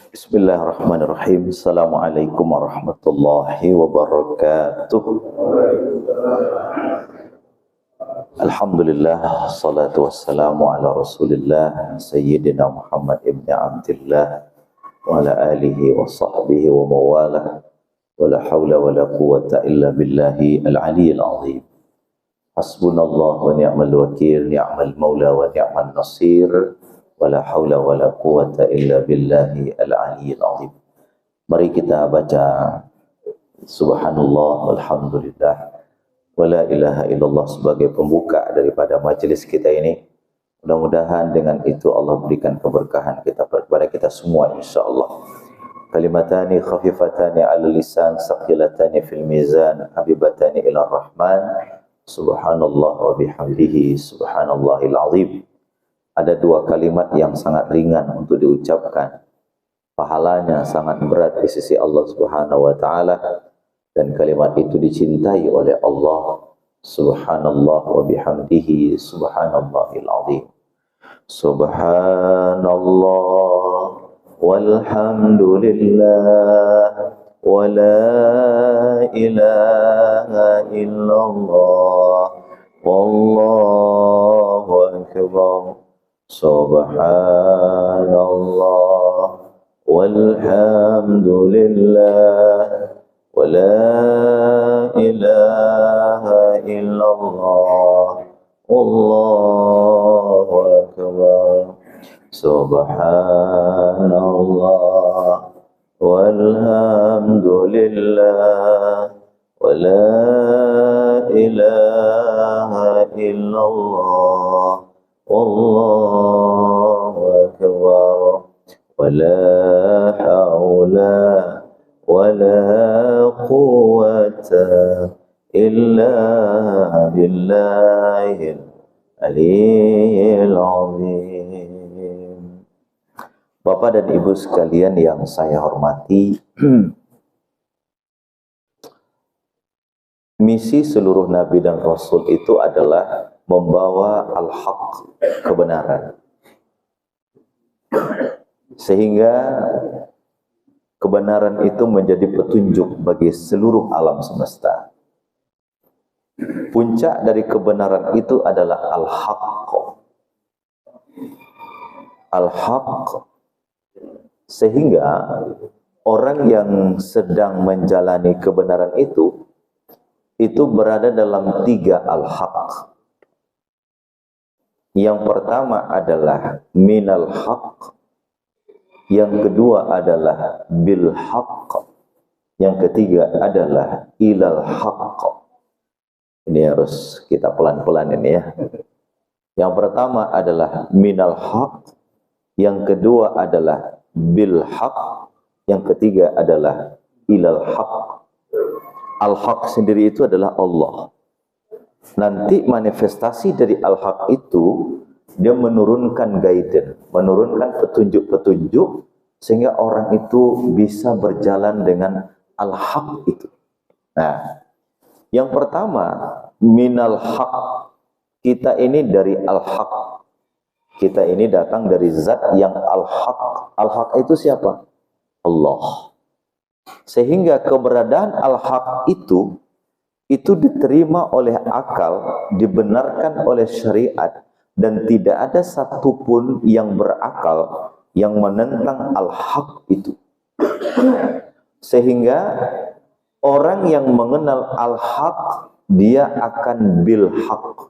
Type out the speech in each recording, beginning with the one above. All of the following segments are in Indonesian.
Bismillahirrahmanirrahim. Assalamualaikum warahmatullahi wabarakatuh. Alhamdulillah, salatu wassalamu ala rasulillah Sayyidina Muhammad ibn Abdillah wa ala alihi wa sahbihi wa mawalah. Wa la hawla wa la quwata illa billahi al-aliyyil azim. Hasbunallah wa ni'mal wakil, ni'mal maula wa ni'mal nasir. Wala haula wala quwata illa billahi al-aliyyil azim. Mari kita baca subhanallah walhamdulillah wala ilaha illallah sebagai pembuka daripada majelis kita ini. Mudah-mudahan dengan itu Allah berikan keberkahan kepada kita semua insyaallah. Kalimatani khafifatani 'ala lisan, saqilatani fil mizan, habibatani ila rahman. Subhanallah wa bihamdihi subhanallahil azim. Ada dua kalimat yang sangat ringan untuk diucapkan. Pahalanya sangat berat di sisi Allah Subhanahu wa taala dan kalimat itu dicintai oleh Allah Subhanallah wa bihamdihi subhanallahil azim. Subhanallah walhamdulillah wa la ilaha illallah wallahu akbar. Subhanallah walhamdulillah wa la ilaha illallah wallahu akbar. Subhanallah walhamdulillah wa la ilaha illallah wallahu akbar. Wala haula wala quwwata illa billahil aliyyil azim. Bapak dan Ibu sekalian yang saya hormati, misi seluruh nabi dan rasul itu adalah membawa al-haq, kebenaran. Sehingga kebenaran itu menjadi petunjuk bagi seluruh alam semesta. Puncak dari kebenaran itu adalah al-haq. Al-haq. Sehingga orang yang sedang menjalani kebenaran itu berada dalam tiga al-haq. Yang pertama adalah minal haq, yang kedua adalah bil haq, yang ketiga adalah ilal haq. Ini harus kita pelan-pelan ini ya. Yang pertama adalah minal haq, yang kedua adalah bil haq, yang ketiga adalah ilal haq. Al-haq sendiri itu adalah Allah. Nanti manifestasi dari al-haq itu dia menurunkan guidance, menurunkan petunjuk-petunjuk sehingga orang itu bisa berjalan dengan al-haq itu. Nah, yang pertama minal haq, kita ini dari al-haq. Kita ini datang dari zat yang al-haq. Al-haq itu siapa? Allah. Sehingga keberadaan al-haq itu diterima oleh akal, dibenarkan oleh syariat, dan tidak ada satupun yang berakal yang menentang al-haq itu. Sehingga orang yang mengenal al-haq, dia akan bil-haq.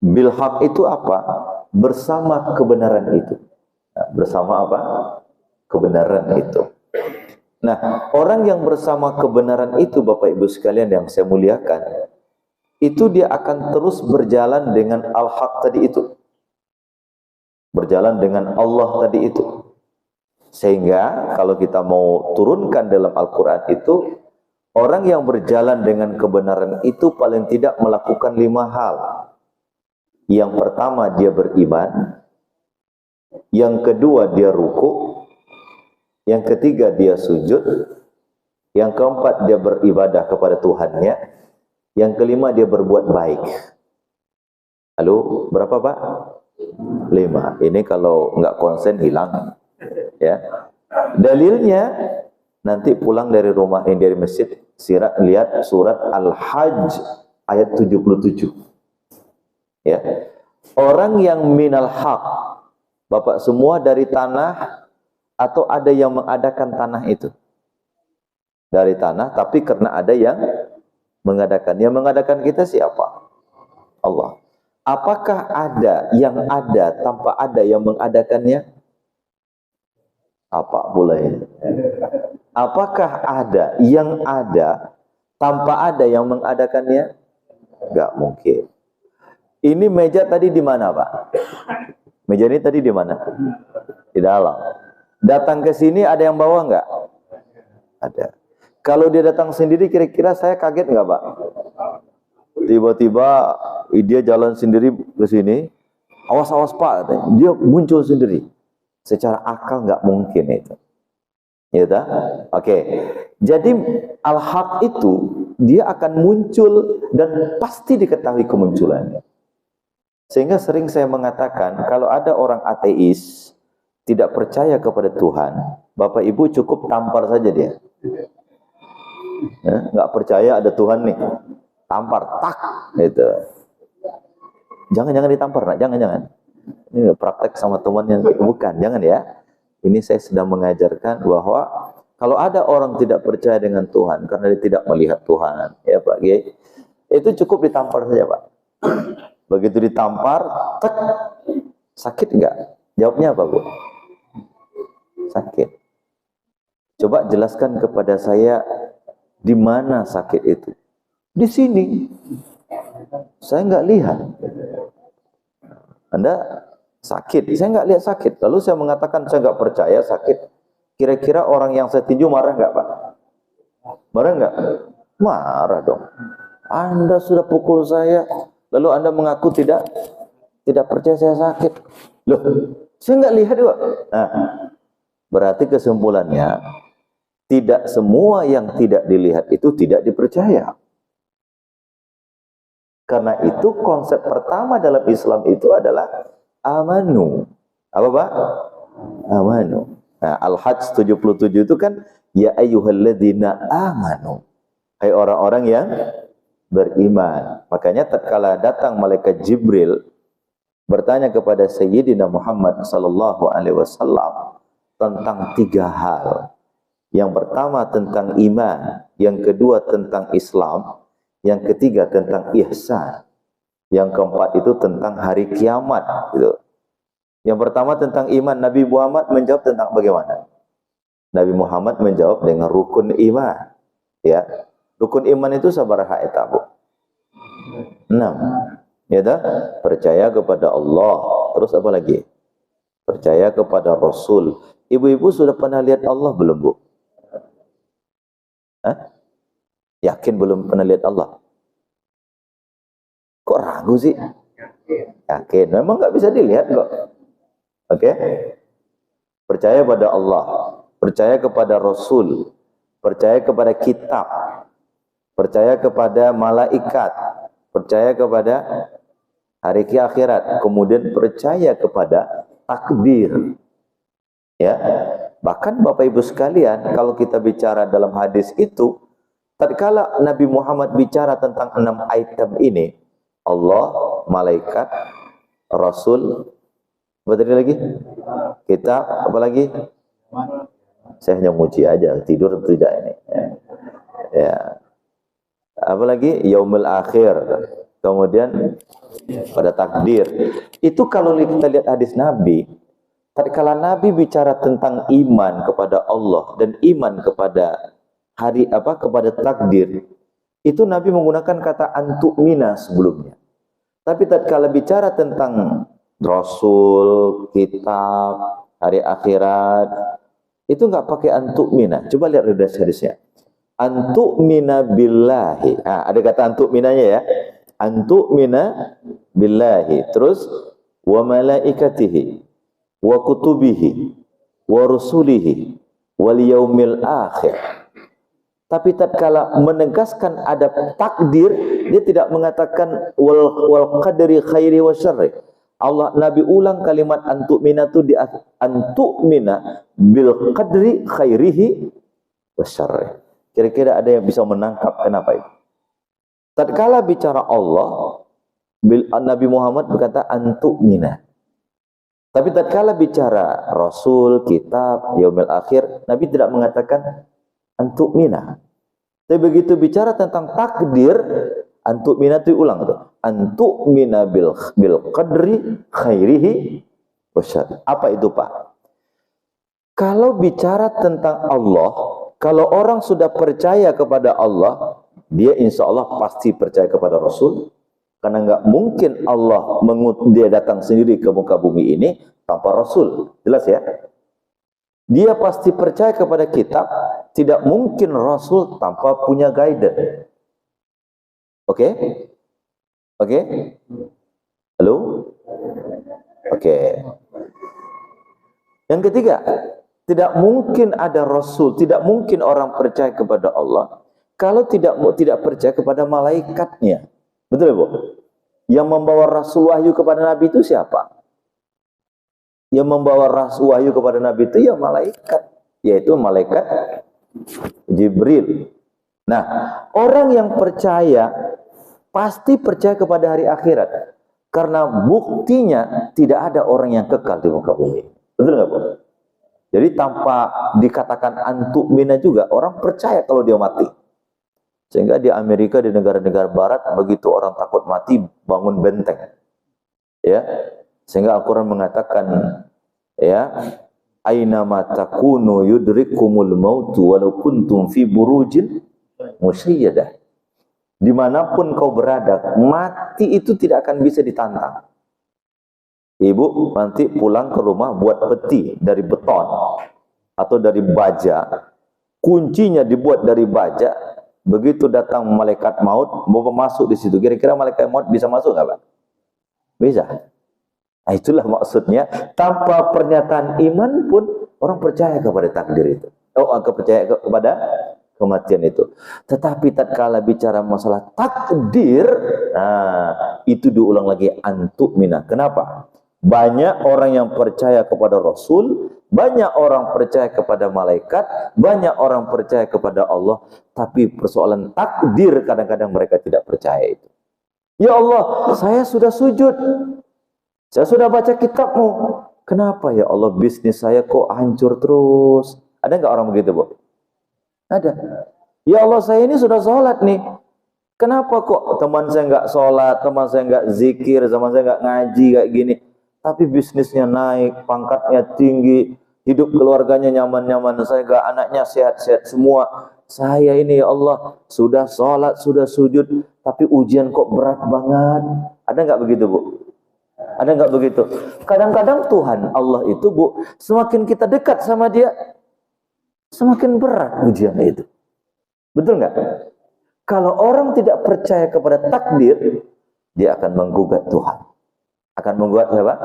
Bil-haq itu apa? Bersama kebenaran itu. Nah, bersama apa? Kebenaran itu. Nah, orang yang bersama kebenaran itu, Bapak Ibu sekalian yang saya muliakan, itu dia akan terus berjalan dengan al-haq tadi itu. Berjalan dengan Allah tadi itu. Sehingga kalau kita mau turunkan dalam Al-Quran itu, orang yang berjalan dengan kebenaran itu paling tidak melakukan 5 hal. Yang pertama dia beriman, yang kedua dia ruku, yang ketiga dia sujud, yang keempat dia beribadah kepada Tuhannya, yang kelima dia berbuat baik. Lalu berapa Pak? 5. Ini kalau nggak konsen hilang, ya. Dalilnya nanti pulang dari rumah dari masjid, lihat surat Al-Hajj ayat 77. Ya. Orang yang minal haq, Bapak semua dari tanah atau ada yang mengadakan tanah itu? Dari tanah, tapi karena ada yang mengadakan. Yang mengadakan kita siapa? Allah. Apakah ada yang ada tanpa ada yang mengadakannya? Apa boleh? Apakah ada yang ada tanpa ada yang mengadakannya? Enggak mungkin. Ini meja tadi di mana, Pak? Meja ini tadi di mana? Di dalam. Datang ke sini ada yang bawa enggak? Ada. Kalau dia datang sendiri, kira-kira saya kaget enggak, Pak? Tiba-tiba dia jalan sendiri ke sini. Awas-awas, Pak. Dia muncul sendiri. Secara akal nggak mungkin itu. Ya tak? Oke. Jadi al-haq itu dia akan muncul dan pasti diketahui kemunculannya. Sehingga sering saya mengatakan kalau ada orang ateis tidak percaya kepada Tuhan, Bapak Ibu cukup tampar saja dia. Ya, nggak percaya ada Tuhan nih, tampar tak itu. Jangan ditampar, nak. Jangan. Ini praktek sama teman yang bukan, jangan ya. Ini saya sedang mengajarkan bahwa kalau ada orang tidak percaya dengan Tuhan karena dia tidak melihat Tuhan, ya Pak Kiai, itu cukup ditampar saja, Pak. Begitu ditampar, tek, sakit enggak? Jawabnya apa, Bu? Sakit. Coba jelaskan kepada saya di mana sakit itu? Di sini. Saya enggak lihat. Anda sakit, saya nggak lihat sakit. Lalu saya mengatakan saya nggak percaya sakit. Kira-kira orang yang saya tinju marah nggak, Pak? Marah nggak? Marah dong. Anda sudah pukul saya, lalu Anda mengaku tidak percaya saya sakit. Loh, saya nggak lihat juga. Nah, berarti kesimpulannya tidak semua yang tidak dilihat itu tidak dipercaya. Karena itu konsep pertama dalam Islam itu adalah amanu. Apa, Pak? Amanu. Nah, Al-Hajj 77 itu kan ya ayyuhalladzina amanu. Hai orang-orang yang beriman. Makanya tatkala datang malaikat Jibril bertanya kepada Sayyidina Muhammad sallallahu alaihi wasallam tentang 3 hal. Yang pertama tentang iman, yang kedua tentang Islam, yang ketiga tentang ihsan, yang keempat itu tentang hari kiamat. Gitu. Yang pertama tentang iman, Nabi Muhammad menjawab tentang bagaimana? Nabi Muhammad menjawab dengan rukun iman. Ya, rukun iman itu sabaraha eta, Bu? 6. Ya dah? Percaya kepada Allah. Terus apa lagi? Percaya kepada Rasul. Ibu-ibu sudah pernah lihat Allah belum, Bu? Hah? Yakin belum pernah lihat Allah? Kok ragu sih? Yakin. Memang nggak bisa dilihat kok. Oke? Percaya pada Allah. Percaya kepada Rasul. Percaya kepada kitab. Percaya kepada malaikat. Percaya kepada hari akhirat. Kemudian percaya kepada takdir. Ya. Bahkan Bapak Ibu sekalian, kalau kita bicara dalam hadis itu, tatkala Nabi Muhammad bicara tentang 6 item ini, Allah, malaikat, Rasul, apa tadi lagi? Kitab, apa lagi? Saya hanya muji aja, tidur atau tidak ini. Ya. Apa lagi? Yaumul akhir. Kemudian pada takdir. Itu kalau kita lihat hadis Nabi, tatkala Nabi bicara tentang iman kepada Allah dan iman kepada kepada takdir, itu Nabi menggunakan kata antu'mina sebelumnya. Tapi tatkala bicara tentang Rasul, kitab, hari akhirat, itu nggak pakai antu'mina. Coba lihat hadisnya. Antu'mina billahi. Nah, ada kata antu'minanya ya. Antu'mina billahi. Terus wa malaikatihi wa kutubihi wa rusulihi wal yaumil akhir. Tapi tatkala menegaskan ada takdir, dia tidak mengatakan wal qadri khairi wa syarri. Allah Nabi ulang kalimat antu'mina itu di antu'mina bil qadri khairihi wasyarrih. Kira-kira ada yang bisa menangkap kenapa itu? Tatkala bicara Allah, Nabi Muhammad berkata antu'mina. Tapi tatkala bicara Rasul, kitab, yaumil akhir, Nabi tidak mengatakan antu'mina. Tapi begitu bicara tentang takdir, antu'mina itu ulang tuh. Antu'mina bil qadri khairihi wasyarrih. Apa itu, Pak? Kalau bicara tentang Allah, kalau orang sudah percaya kepada Allah, dia insya Allah pasti percaya kepada Rasul. Karena nggak mungkin Allah dia datang sendiri ke muka bumi ini tanpa Rasul. Jelas ya? Dia pasti percaya kepada kitab. Tidak mungkin Rasul tanpa punya guidance. Oke? Oke? Halo? Oke. Yang ketiga, tidak mungkin ada Rasul, tidak mungkin orang percaya kepada Allah kalau tidak percaya kepada malaikatnya. Betul ya, Bu? Yang membawa Rasul wahyu kepada Nabi itu siapa? Yang membawa Rasul wahyu kepada Nabi itu ya malaikat, yaitu malaikat Jibril. Nah, orang yang percaya pasti percaya kepada hari akhirat, karena buktinya tidak ada orang yang kekal di muka bumi. Betul nggak, Bu? Jadi tanpa dikatakan antu'mina juga orang percaya kalau dia mati. Sehingga di Amerika, di negara-negara barat, begitu orang takut mati, bangun benteng. Ya. Sehingga Al-Quran mengatakan, ya, aina ma takunu yudrikumul mautu walau kuntum fi burujin musyiyadah. Dimanapun kau berada, mati itu tidak akan bisa ditantang. Ibu nanti pulang ke rumah buat peti dari beton atau dari baja, kuncinya dibuat dari baja. Begitu datang malaikat maut, mau masuk di situ. Kira-kira malaikat maut bisa masuk nggak, Pak? Bisa. Nah, itulah maksudnya. Tanpa pernyataan iman pun orang percaya kepada takdir itu. Percaya kepada kematian itu. Tetapi tatkala bicara masalah takdir, nah itu diulang lagi antu'mina. Kenapa? Banyak orang yang percaya kepada Rasul, banyak orang percaya kepada malaikat, banyak orang percaya kepada Allah, tapi persoalan takdir kadang-kadang mereka tidak percaya itu. Ya Allah, saya sudah sujud, saya sudah baca kitabmu, kenapa ya Allah bisnis saya kok hancur terus? Ada nggak orang begitu, Bu? Ada. Ya Allah, saya ini sudah sholat nih, kenapa kok teman saya nggak sholat, teman saya nggak zikir, teman saya nggak ngaji kayak gini? Tapi bisnisnya naik, pangkatnya tinggi, hidup keluarganya nyaman-nyaman, saya gak anaknya sehat-sehat semua. Saya ini ya Allah, sudah sholat, sudah sujud, tapi ujian kok berat banget. Ada nggak begitu, Bu? Ada nggak begitu? Kadang-kadang Tuhan Allah itu, Bu, semakin kita dekat sama dia, semakin berat ujian itu. Betul nggak? Kalau orang tidak percaya kepada takdir, dia akan menggugat Tuhan. Akan menggugat siapa?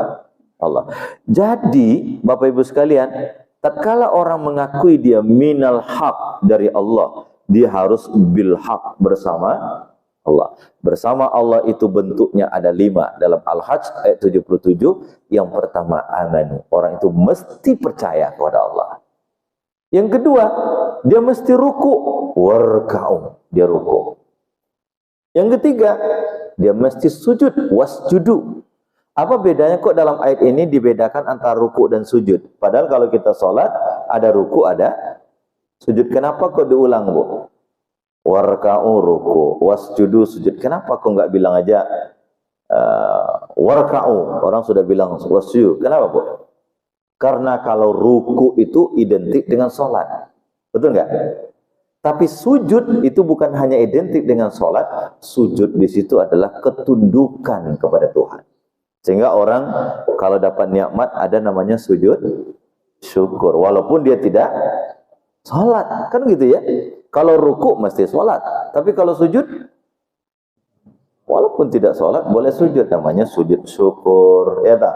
Allah. Jadi, Bapak Ibu sekalian, tatkala orang mengakui dia minal haq dari Allah, dia harus bil haq bersama Allah. Bersama Allah itu bentuknya ada 5 dalam Al-Hajj ayat 77. Yang pertama, amanu. Orang itu mesti percaya kepada Allah. Yang kedua, dia mesti ruku, warka'u. Dia ruku. Yang ketiga, dia mesti sujud, wasjudu. Apa bedanya kok dalam ayat ini dibedakan antara ruku dan sujud? Padahal kalau kita sholat, ada ruku, ada sujud. Kenapa kok diulang, Bu? Warka'u ruku, wasjudu sujud. Kenapa kok nggak bilang aja warka'u? Orang sudah bilang wasjudu. Kenapa, Bu? Karena kalau ruku itu identik dengan sholat. Betul nggak? Tapi sujud itu bukan hanya identik dengan sholat. Sujud di situ adalah ketundukan kepada Tuhan. Sehingga orang kalau dapat nikmat ada namanya sujud syukur. Walaupun dia tidak sholat. Kan gitu ya. Kalau ruku mesti sholat. Tapi kalau sujud, walaupun tidak sholat boleh sujud. Namanya sujud syukur. Ya tak?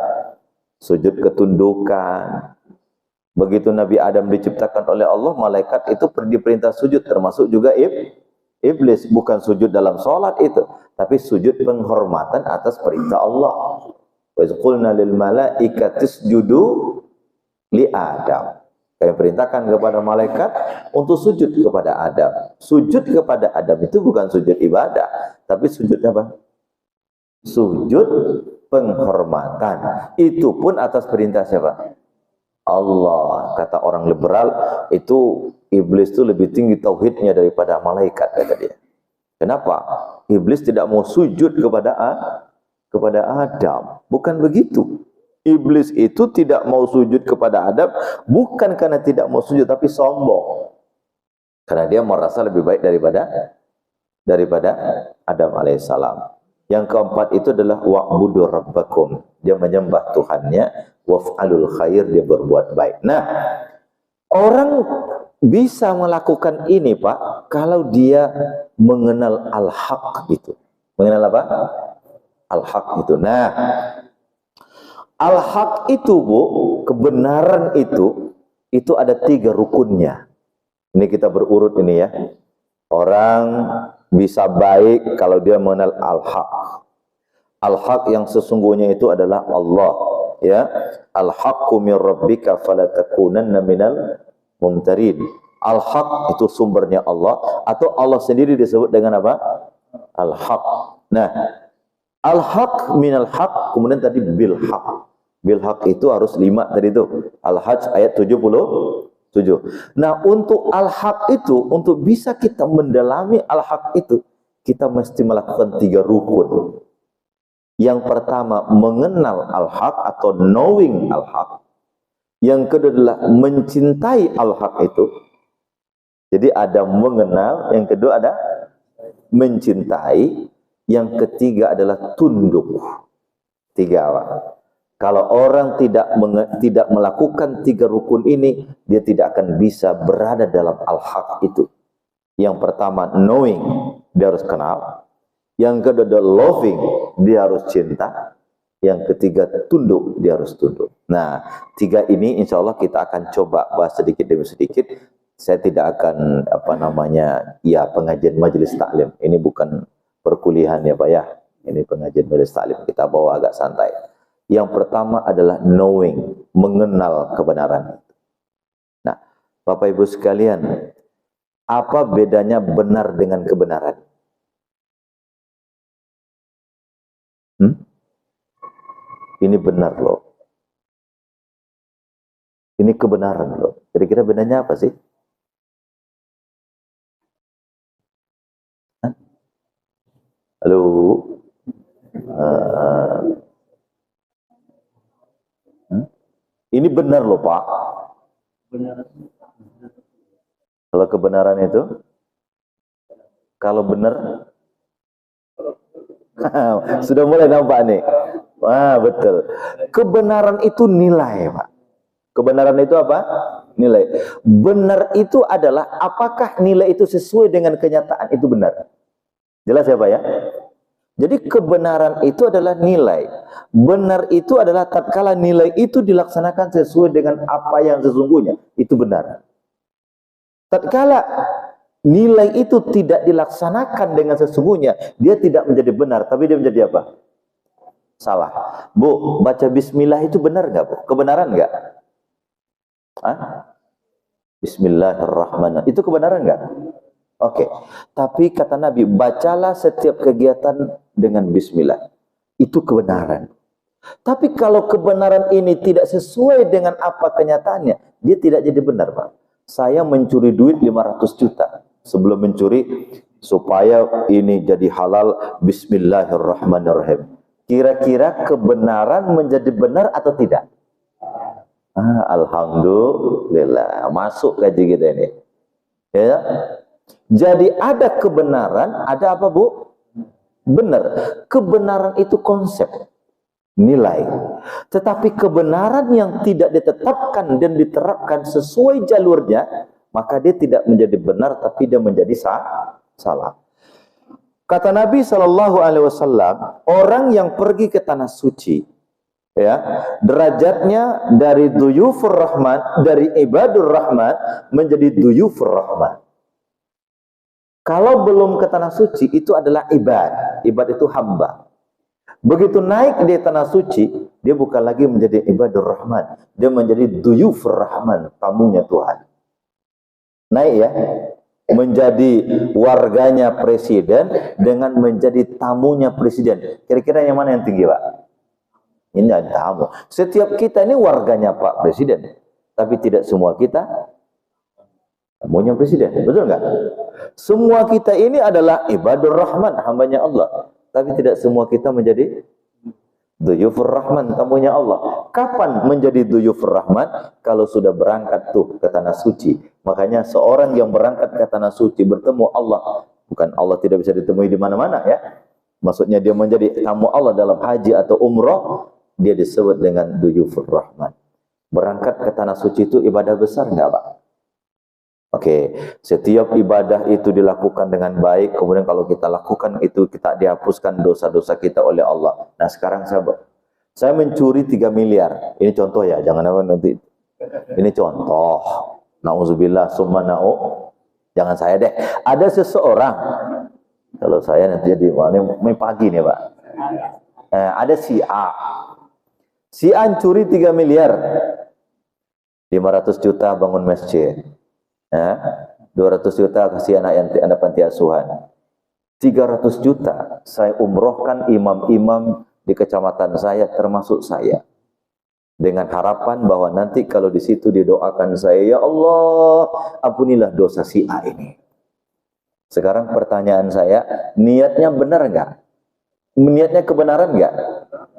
Sujud ketundukan. Begitu Nabi Adam diciptakan oleh Allah, malaikat itu diperintah sujud. Termasuk juga iblis. Bukan sujud dalam sholat itu. Tapi sujud penghormatan atas perintah Allah. Wa iz qulna lil malaikati isjudu li Adam. Kami perintahkan kepada malaikat untuk sujud kepada Adam. Sujud kepada Adam itu bukan sujud ibadah, tapi sujud apa? Sujud penghormatan. Itu pun atas perintah siapa? Allah. Kata orang liberal, itu iblis itu lebih tinggi tauhidnya daripada malaikat, kata dia. Kenapa? Iblis tidak mau sujud kepada Adam. Bukan begitu. Iblis itu tidak mau sujud kepada Adam bukan karena tidak mau sujud, tapi sombong. Karena dia merasa lebih baik daripada Adam alaihissalam. Yang keempat itu adalah wa'budu rabbakum. Dia menyembah Tuhannya, waf'alul khair, dia berbuat baik. Nah, orang bisa melakukan ini, Pak, kalau dia mengenal al-haq itu. Mengenal apa? Al-haq itu. Nah, al-haq itu, Bu, kebenaran itu ada 3 rukunnya. Ini kita berurut ini ya. Orang bisa baik kalau dia mengenal al-haq. Al-haq yang sesungguhnya itu adalah Allah, ya. Al-haqqu min rabbika fala takunanna minal mumtarin. Al-haq itu sumbernya Allah, atau Allah sendiri disebut dengan apa? Al-haq. Nah, al-haq minal haq, kemudian tadi bil haq. Bil haq itu harus 5 tadi itu. Al-Hajj ayat 77. Nah, untuk al-haq itu, untuk bisa kita mendalami al-haq itu, kita mesti melakukan 3 rukun. Yang pertama, mengenal al-haq atau knowing al-haq. Yang kedua adalah mencintai al-haq itu. Jadi ada mengenal, yang kedua ada mencintai, yang ketiga adalah tunduk. 3 Pak. Kalau orang tidak melakukan 3 rukun ini, dia tidak akan bisa berada dalam al-haq itu. Yang pertama knowing, dia harus kenal. Yang kedua adalah loving, dia harus cinta. Yang ketiga tunduk, dia harus tunduk. Nah, 3 ini insya Allah kita akan coba bahas sedikit demi sedikit. Saya tidak akan pengajian majelis taklim. Ini bukan perkuliahan ya Pak ya. Ini pengajian majelis taklim, kita bawa agak santai. Yang pertama adalah knowing, mengenal kebenaran. Nah, Bapak Ibu sekalian, apa bedanya benar dengan kebenaran? Ini benar loh. Ini kebenaran loh. Kira-kira bedanya apa sih? Halo? Ini benar loh Pak. Kalau kebenaran itu, kalau benar, sudah mulai nampak nih. Wah, betul. Kebenaran itu nilai, Pak. Kebenaran itu apa? Nilai. Benar itu adalah apakah nilai itu sesuai dengan kenyataan itu benar. Jelas ya Pak ya? Jadi kebenaran itu adalah nilai. Benar itu adalah tatkala nilai itu dilaksanakan sesuai dengan apa yang sesungguhnya. Itu benar. Tatkala nilai itu tidak dilaksanakan dengan sesungguhnya, dia tidak menjadi benar, tapi dia menjadi apa? Salah. Bu, baca bismillah itu benar nggak, Bu? Kebenaran nggak? Bismillahirrahmanirrahim. Itu kebenaran nggak? Oke. Tapi kata Nabi, bacalah setiap kegiatan dengan bismillah. Itu kebenaran. Tapi kalau kebenaran ini tidak sesuai dengan apa kenyataannya, dia tidak jadi benar, Pak. Saya mencuri duit 500 juta. Sebelum mencuri, supaya ini jadi halal, bismillahirrahmanirrahim. Kira-kira kebenaran menjadi benar atau tidak? Alhamdulillah. Masuk gaji kita ini. Ya. Jadi ada kebenaran, ada apa Bu? Benar. Kebenaran itu konsep, nilai. Tetapi kebenaran yang tidak ditetapkan dan diterapkan sesuai jalurnya, maka dia tidak menjadi benar, tapi dia menjadi salah. Kata Nabi SAW, orang yang pergi ke tanah suci, ya, derajatnya dari duyufur rahman, dari ibadur rahman menjadi duyufur rahman. Kalau belum ke tanah suci, itu adalah ibad. Ibad itu hamba. Begitu naik di tanah suci, dia bukan lagi menjadi ibadur rahman, dia menjadi duyufur rahman, tamunya Tuhan. Naik ya, menjadi warganya presiden dengan menjadi tamunya presiden. Kira-kira yang mana yang tinggi, Pak? Ini ada tamu. Setiap kita ini warganya Pak Presiden, tapi tidak semua kita tamunya presiden. Betul nggak? Semua kita ini adalah ibadur rahman, hambanya Allah, tapi tidak semua kita menjadi duyufur rahman, tamunya Allah. Kapan menjadi duyufur rahman? Kalau sudah berangkat tuh ke tanah suci. Makanya seorang yang berangkat ke tanah suci bertemu Allah, bukan Allah tidak bisa ditemui di mana-mana ya. Maksudnya dia menjadi tamu Allah dalam haji atau umroh, dia disebut dengan duyufur rahman. Berangkat ke tanah suci itu ibadah besar nggak, Pak? Oke, setiap ibadah itu dilakukan dengan baik, kemudian kalau kita lakukan itu, kita dihapuskan dosa-dosa kita oleh Allah. Nah sekarang saya mencuri 3 miliar, ini contoh ya, jangan apa nanti, ini contoh, na'udzubillah, summa jangan saya deh, ada seseorang, kalau saya nanti jadi, ini pagi nih Pak, ada si A curi 3 miliar, 500 juta bangun masjid, 200 juta kasih anak panti asuhan, 300 juta saya umrohkan imam-imam di kecamatan saya termasuk saya, dengan harapan bahwa nanti kalau di situ didoakan saya, ya Allah ampunilah dosa si A ini. Sekarang pertanyaan saya, niatnya benar nggak? Niatnya kebenaran nggak?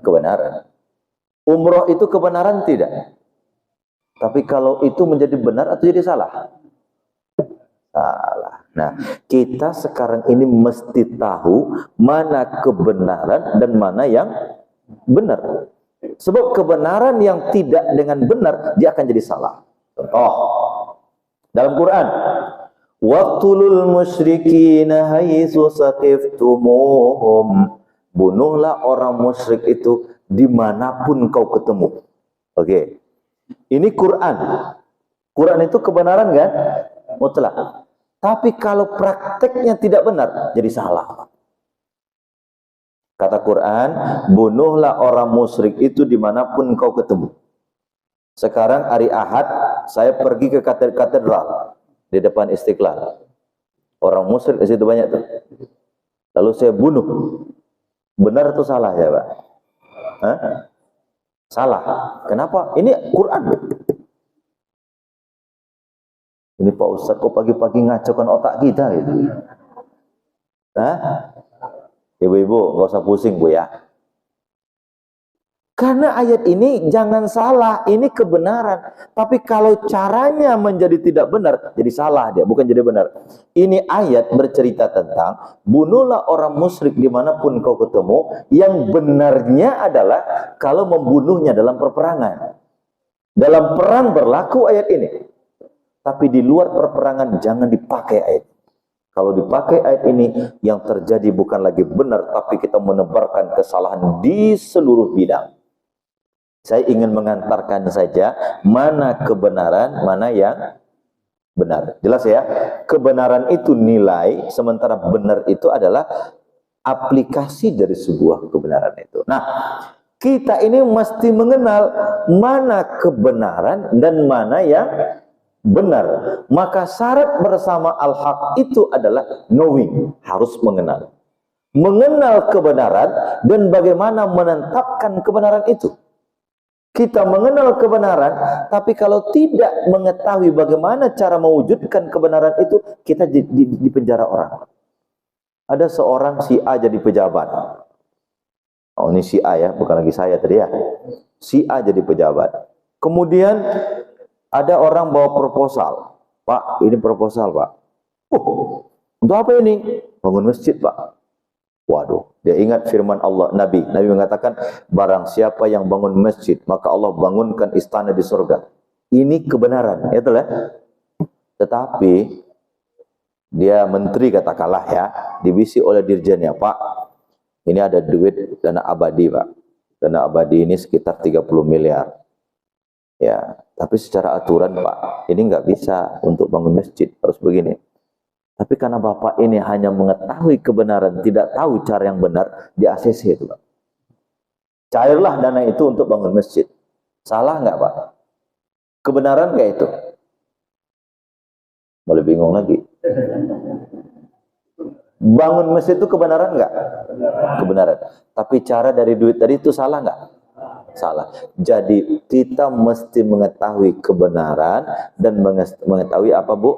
Kebenaran. Umroh itu kebenaran tidak? Tapi kalau itu menjadi benar atau jadi salah? Salah. Nah, kita sekarang ini mesti tahu mana kebenaran dan mana yang benar. Sebab kebenaran yang tidak dengan benar, dia akan jadi salah. Contoh, dalam Quran, waqtulul musyrikina haitsu saqiftumuhum. Bunuhlah orang musyrik itu dimanapun kau ketemu. Oke. Ini Quran. Quran itu kebenaran kan? Mutlak. Tapi kalau prakteknya tidak benar, jadi salah. Kata Quran, bunuhlah orang musyrik itu dimanapun kau ketemu. Sekarang hari Ahad, saya pergi ke katedral di depan Istiqlal. Orang musyrik di situ banyak tuh. Lalu saya bunuh. Benar atau salah ya Pak? Hah? Salah. Kenapa? Ini Quran. Ini Pak Ustadz kok pagi-pagi ngacokan otak kita gitu. Hah? Ibu-ibu nggak usah pusing Bu ya. Karena ayat ini jangan salah, ini kebenaran. Tapi kalau caranya menjadi tidak benar, jadi salah dia, bukan jadi benar. Ini ayat bercerita tentang bunuhlah orang musyrik dimanapun kau ketemu. Yang benarnya adalah kalau membunuhnya dalam peperangan. Dalam perang berlaku ayat ini. Tapi di luar perperangan jangan dipakai ayat. Kalau dipakai ayat ini, yang terjadi bukan lagi benar, tapi kita menebarkan kesalahan di seluruh bidang. Saya ingin mengantarkan saja mana kebenaran, mana yang benar. Jelas ya? Kebenaran itu nilai, sementara benar itu adalah aplikasi dari sebuah kebenaran itu. Nah, kita ini mesti mengenal mana kebenaran dan mana yang benar. Maka syarat bersama al-haq itu adalah knowing, harus mengenal. Mengenal kebenaran dan bagaimana menetapkan kebenaran itu. Kita mengenal kebenaran, tapi kalau tidak mengetahui bagaimana cara mewujudkan kebenaran itu, kita di penjara orang. Ada seorang si A jadi pejabat. Oh ini si A ya, bukan lagi saya tadi ya. Si A jadi pejabat. Kemudian ada orang bawa proposal. Pak, ini proposal Pak. Untuk apa ini? Bangun masjid Pak. Waduh, dia ingat firman Allah, Nabi mengatakan, barang siapa yang bangun masjid, maka Allah bangunkan istana di surga. Ini kebenaran, ya telah. Tetapi dia menteri katakanlah ya, dibisi oleh dirjennya, Pak, ini ada duit dana abadi Pak. Dana abadi ini sekitar 30 miliar. Ya, tapi secara aturan Pak, ini nggak bisa untuk bangun masjid, harus begini. Tapi karena Bapak ini hanya mengetahui kebenaran, tidak tahu cara yang benar, di ACC itu Pak. Cairlah dana itu untuk bangun masjid. Salah nggak Pak? Kebenaran nggak itu? Boleh bingung lagi. Bangun masjid itu kebenaran nggak? Kebenaran. Tapi cara dari duit tadi itu salah nggak? Salah. Jadi kita mesti mengetahui kebenaran dan mengetahui apa Bu?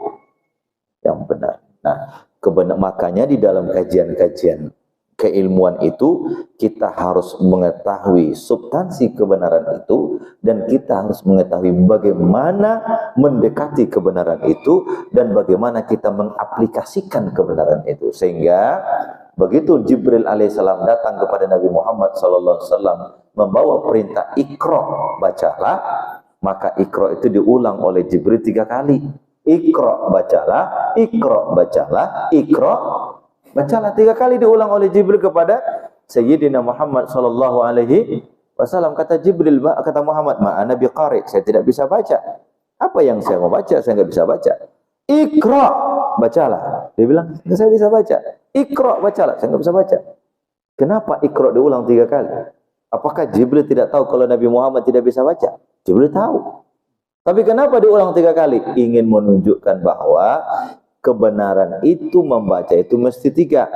Yang benar. Nah, makanya di dalam kajian-kajian keilmuan itu kita harus mengetahui substansi kebenaran itu dan kita harus mengetahui bagaimana mendekati kebenaran itu dan bagaimana kita mengaplikasikan kebenaran itu, sehingga begitu Jibril alaihissalam datang kepada Nabi Muhammad sallallahu alaihi wasallam membawa perintah Iqra, bacalah, maka Iqra itu diulang oleh Jibril 3 kali. Iqra bacalah, Iqra bacalah, Iqra bacalah, 3 kali diulang oleh Jibril kepada Sayyidina Muhammad sallallahu alaihi wasallam. Kata Jibril, kata Muhammad, "Ma'ana biqari", saya tidak bisa baca. Apa yang saya mau baca? Saya enggak bisa baca. Iqra, bacalah. Dia bilang, "Saya bisa baca." Iqra, bacalah. Saya enggak bisa baca. Kenapa Iqra diulang 3 kali? Apakah Jibril tidak tahu kalau Nabi Muhammad tidak bisa baca? Jibril tahu. Tapi kenapa diulang 3 kali? Ingin menunjukkan bahwa kebenaran itu membaca itu mesti 3.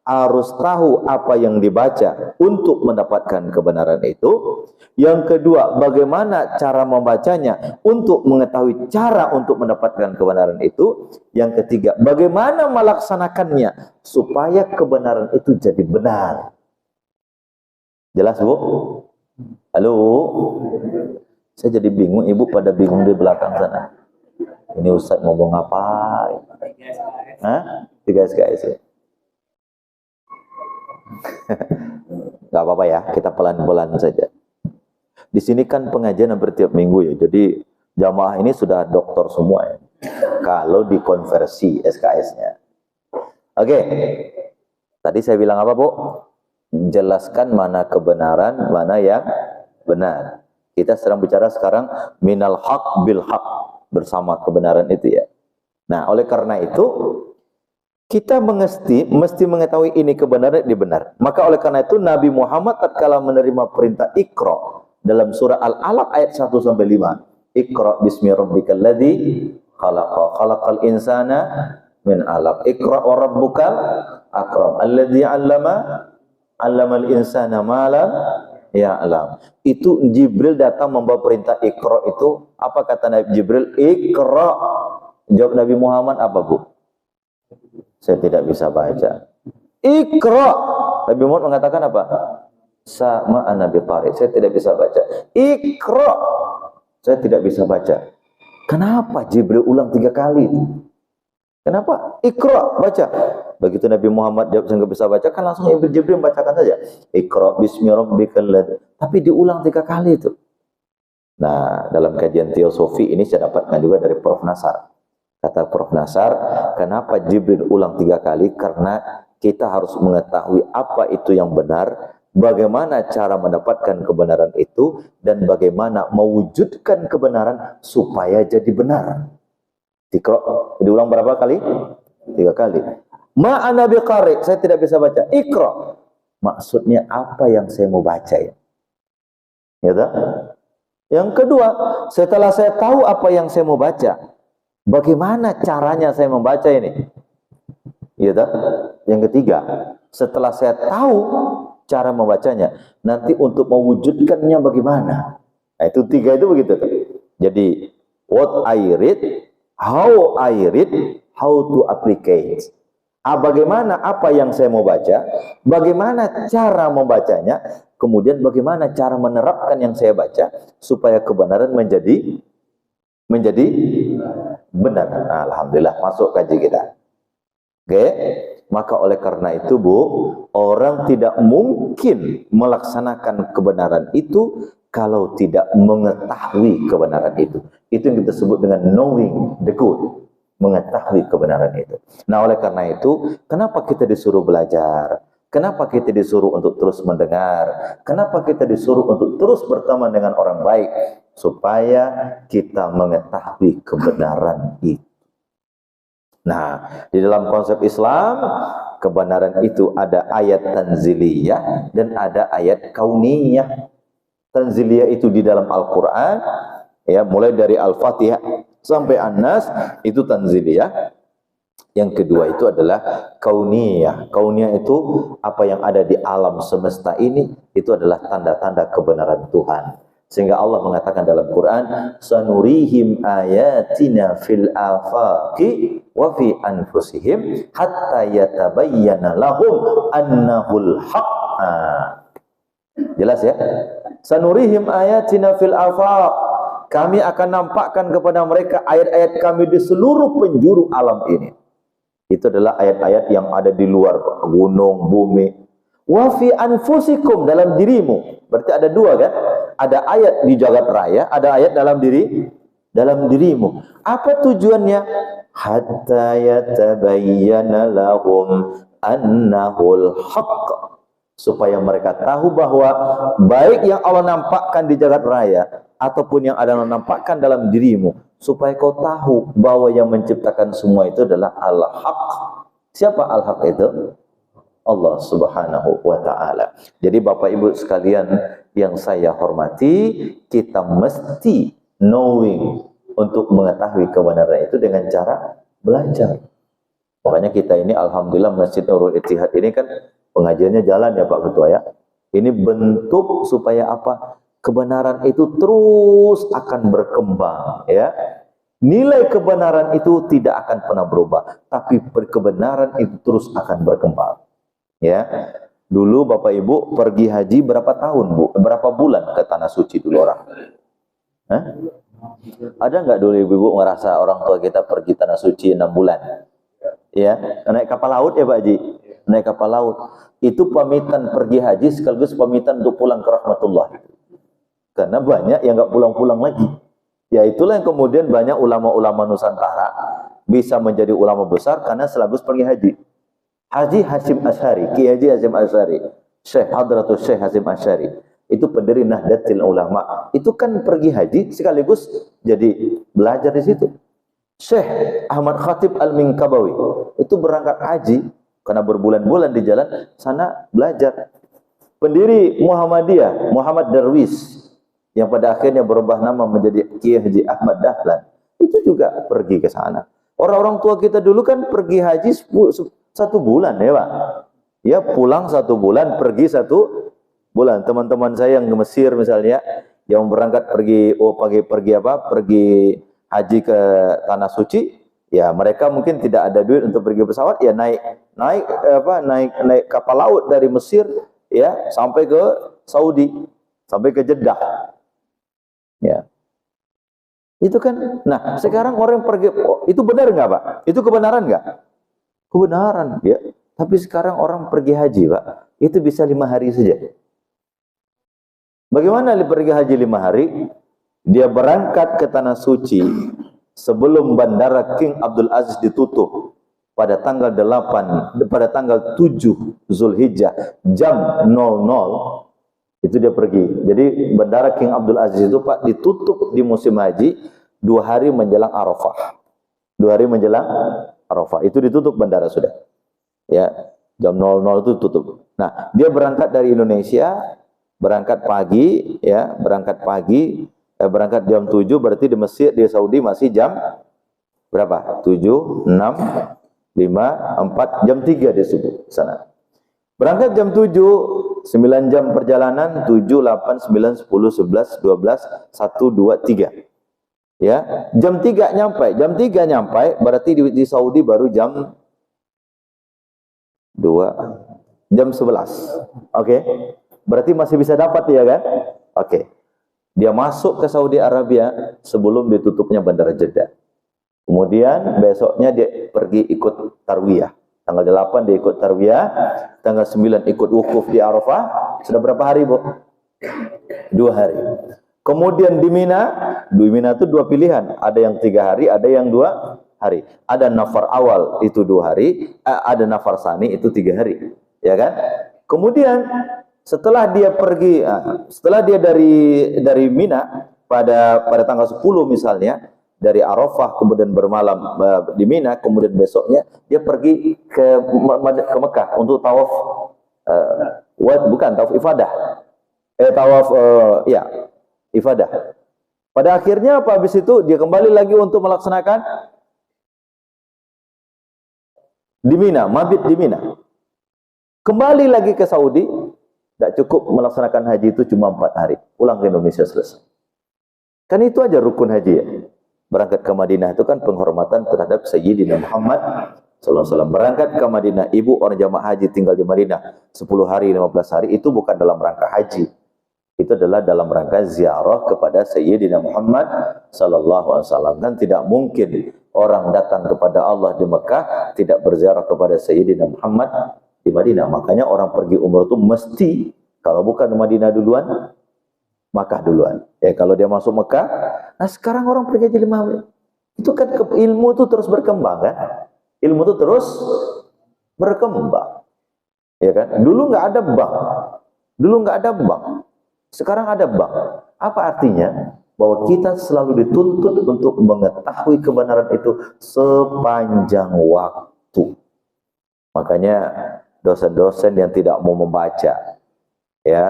Harus tahu apa yang dibaca untuk mendapatkan kebenaran itu. Yang kedua, bagaimana cara membacanya untuk mengetahui cara untuk mendapatkan kebenaran itu. Yang ketiga, bagaimana melaksanakannya supaya kebenaran itu jadi benar. Jelas Bu? Halo? Saya jadi bingung, Ibu pada bingung di belakang sana. Ini Ustaz ngomong apa? Hah? 3 SKS ya? Gak apa-apa ya, kita pelan-pelan saja. Di sini kan pengajian hampir tiap minggu ya, jadi jamaah ini sudah doktor semua ya. Kalau dikonversi SKS-nya. Oke, tadi saya bilang apa Bu? Jelaskan mana kebenaran, mana yang benar. Kita sedang bicara sekarang minal haq bil haq, bersama kebenaran itu ya. Nah, oleh karena itu kita mesti mengetahui ini kebenaran, ini benar. Maka oleh karena itu Nabi Muhammad tatkala menerima perintah Iqra dalam surah Al-Alaq ayat 1 sampai 5. Iqra bismi rabbikal ladzi khalaqa, khalaqal insana min 'alaq. Iqra wa rabbukal akram, alladzi 'allamal insana ma lam ya'lam. Itu Jibril datang membawa perintah Iqra itu. Apa kata Nabi Jibril? Iqra. Jawab Nabi Muhammad apa Bu? Saya tidak bisa baca. Iqra. Nabi Muhammad mengatakan apa? Sama Nabi Qari. Saya tidak bisa baca. Iqra. Saya tidak bisa baca. Kenapa Jibril ulang 3 kali? Kenapa? Iqra, baca. Begitu Nabi Muhammad jawab saya nggak bisa baca, kan langsung Jibril membacakan saja. Iqra bismi rabbikal ladzi. Tapi diulang 3 kali itu. Nah, dalam kajian teosofi ini saya dapatkan juga dari Prof. Nasar. Kata Prof. Nasar, kenapa Jibril ulang 3 kali? Karena kita harus mengetahui apa itu yang benar, bagaimana cara mendapatkan kebenaran itu, dan bagaimana mewujudkan kebenaran supaya jadi benar. Diulang berapa kali? 3 kali. Ma'ana biqari, saya tidak bisa baca. Iqra. Maksudnya apa yang saya mau baca ya? Ya tak? Yang kedua, setelah saya tahu apa yang saya mau baca, bagaimana caranya saya membaca ini? Ya tak? Yang ketiga, setelah saya tahu cara membacanya, nanti untuk mewujudkannya bagaimana? Nah, itu 3 itu begitu. Jadi, what I read, how I read, how to applicate. Bagaimana apa yang saya mau baca, bagaimana cara membacanya, kemudian bagaimana cara menerapkan yang saya baca supaya kebenaran menjadi benar. Nah, alhamdulillah masuk kaji kita. Oke, maka oleh karena itu Bu, orang tidak mungkin melaksanakan kebenaran itu kalau tidak mengetahui kebenaran itu. Itu yang kita sebut dengan knowing the good. Mengetahui kebenaran itu. Nah, oleh karena itu, kenapa kita disuruh belajar? Kenapa kita disuruh untuk terus mendengar? Kenapa kita disuruh untuk terus berteman dengan orang baik? Supaya kita mengetahui kebenaran itu. Nah, di dalam konsep Islam, Kebenaran itu ada ayat tanziliyah dan ada ayat kauniyah. Tanziliyah itu di dalam Al-Quran, ya, mulai dari Al-Fatihah sampai An-Nas, itu tanziliyah. Yang kedua itu adalah kauniyah. Kauniyah itu apa yang ada di alam semesta ini, itu adalah tanda-tanda kebenaran Tuhan. Sehingga Allah mengatakan dalam Quran, sanurihim ayatina fil afaqi wa fi anfusihim hatta yatabayyana lahum annahul haqq. Jelas ya? Sanurihim ayatina fil afaq. Kami akan nampakkan kepada mereka ayat-ayat kami di seluruh penjuru alam ini. Itu adalah ayat-ayat yang ada di luar gunung, bumi. Wa fi anfusikum, dalam dirimu. Berarti ada dua kan? Ada ayat di jagat raya, ada ayat dalam dirimu. Apa tujuannya? Hatta yatabayyana lahum annahul haqq. Supaya mereka tahu bahwa baik yang Allah nampakkan di jagat raya ataupun yang Allah nampakkan dalam dirimu, supaya kau tahu bahwa yang menciptakan semua itu adalah Al-Haq. Siapa Al-Haq itu? Allah Subhanahu wa ta'ala. Jadi Bapak Ibu sekalian yang saya hormati, kita mesti knowing untuk mengetahui kebenaran itu dengan cara belajar. Makanya kita ini alhamdulillah Masjid Nurul Ittihad ini kan pengajiannya jalan ya Pak Ketua ya. Ini bentuk supaya apa? Kebenaran itu terus akan berkembang ya. Nilai kebenaran itu tidak akan pernah berubah, tapi kebenaran itu terus akan berkembang. Ya, dulu Bapak Ibu pergi haji berapa tahun Bu? Berapa bulan ke Tanah Suci dulu orang? Hah? Ada nggak dulu Ibu ngerasa orang tua kita pergi Tanah Suci 6 bulan? Ya, naik kapal laut ya Pak Haji? Naik kapal laut. Itu pamitan pergi haji sekaligus pamitan untuk pulang ke rahmatullah. Karena banyak yang nggak pulang-pulang lagi. Ya itulah yang kemudian banyak ulama-ulama Nusantara bisa menjadi ulama besar karena sekaligus pergi haji. Haji Hasyim Asy'ari, Kiai Haji Hasyim Asy'ari, Syekh Hadratus Syekh Hasyim Asy'ari, itu pendiri Nahdlatul Ulama. Itu kan pergi haji sekaligus jadi belajar di situ. Syekh Ahmad Khatib Al-Minkabawi itu berangkat haji karena berbulan-bulan di jalan sana belajar. Pendiri Muhammadiyah, Muhammad Darwis, yang pada akhirnya berubah nama menjadi Kiai Haji Ahmad Dahlan, itu juga pergi ke sana. Orang-orang tua kita dulu kan pergi haji 1 bulan ya Pak. Ya pulang 1 bulan, pergi 1 bulan. Teman-teman saya yang ke Mesir misalnya, yang berangkat pergi pergi haji ke Tanah Suci, ya mereka mungkin tidak ada duit untuk pergi pesawat, ya naik kapal laut dari Mesir ya sampai ke Saudi, sampai ke Jeddah. Ya. Itu kan. Nah, sekarang orang pergi, itu benar nggak Pak? Itu kebenaran nggak? Kebenaran, ya. Tapi sekarang orang pergi haji, Pak, itu bisa 5 hari saja. Bagaimana pergi haji 5 hari? Dia berangkat ke Tanah Suci sebelum Bandara King Abdul Aziz ditutup pada tanggal 7 Zulhijjah jam 00. Itu dia pergi. Jadi Bandara King Abdul Aziz itu Pak ditutup di musim haji 2 hari menjelang Arafah. 2 hari menjelang Arafah. Itu ditutup bandara sudah. Ya, jam 00 itu tutup. Nah, dia berangkat dari Indonesia, berangkat pagi ya, berangkat jam 7, berarti di Mesir, di Saudi masih jam berapa? 7, 6, 5, 4, jam 3 dia subuh sana. Berangkat jam 7, 9 jam perjalanan, 7, 8, 9, 10, 11, 12, 1, 2, 3. Ya, jam 3 nyampe, berarti di Saudi baru jam 11. Oke. Berarti masih bisa dapat ya kan? Oke. Dia masuk ke Saudi Arabia sebelum ditutupnya Bandara Jeddah. Kemudian besoknya dia pergi ikut tarwiyah. Tanggal 8 dia ikut tarwiyah, tanggal 9 ikut wukuf di Arafah. Sudah berapa hari, Bu? 2 hari. Kemudian di Mina itu 2 pilihan. Ada yang 3 hari, ada yang 2 hari. Ada nafar awal itu 2 hari, ada nafar sani itu 3 hari. Ya kan? Kemudian setelah dia dari Mina pada tanggal 10 misalnya, dari Arafah kemudian bermalam di Mina, kemudian besoknya dia pergi ke Mekah untuk tawaf bukan tawaf ifadah. Tawaf ya, ifadah. Pada akhirnya apa, habis itu dia kembali lagi untuk melaksanakan di Mina, mabit di Mina. Kembali lagi ke Saudi, tidak cukup melaksanakan haji itu cuma 4 hari. Pulang ke Indonesia selesai. Kan itu aja rukun haji ya. Berangkat ke Madinah itu kan penghormatan terhadap Sayyidina Muhammad SAW. Berangkat ke Madinah, ibu orang jamaah haji tinggal di Madinah 10 hari, 15 hari, itu bukan dalam rangka haji. Itu adalah dalam rangka ziarah kepada Sayyidina Muhammad SAW. Kan tidak mungkin orang datang kepada Allah di Mekah tidak berziarah kepada Sayyidina Muhammad di Madinah. Makanya orang pergi umrah itu mesti, kalau bukan di Madinah duluan, Makkah duluan. Ya kalau dia masuk Mekah, nah sekarang orang pergi haji 5 hari. Itu kan ilmu itu terus berkembang kan? Ilmu itu terus berkembang. Ya kan? Dulu nggak ada bank. Dulu nggak ada bank. Sekarang ada bank. Apa artinya? Bahwa kita selalu dituntut untuk mengetahui kebenaran itu sepanjang waktu. Makanya dosen-dosen yang tidak mau membaca, ya,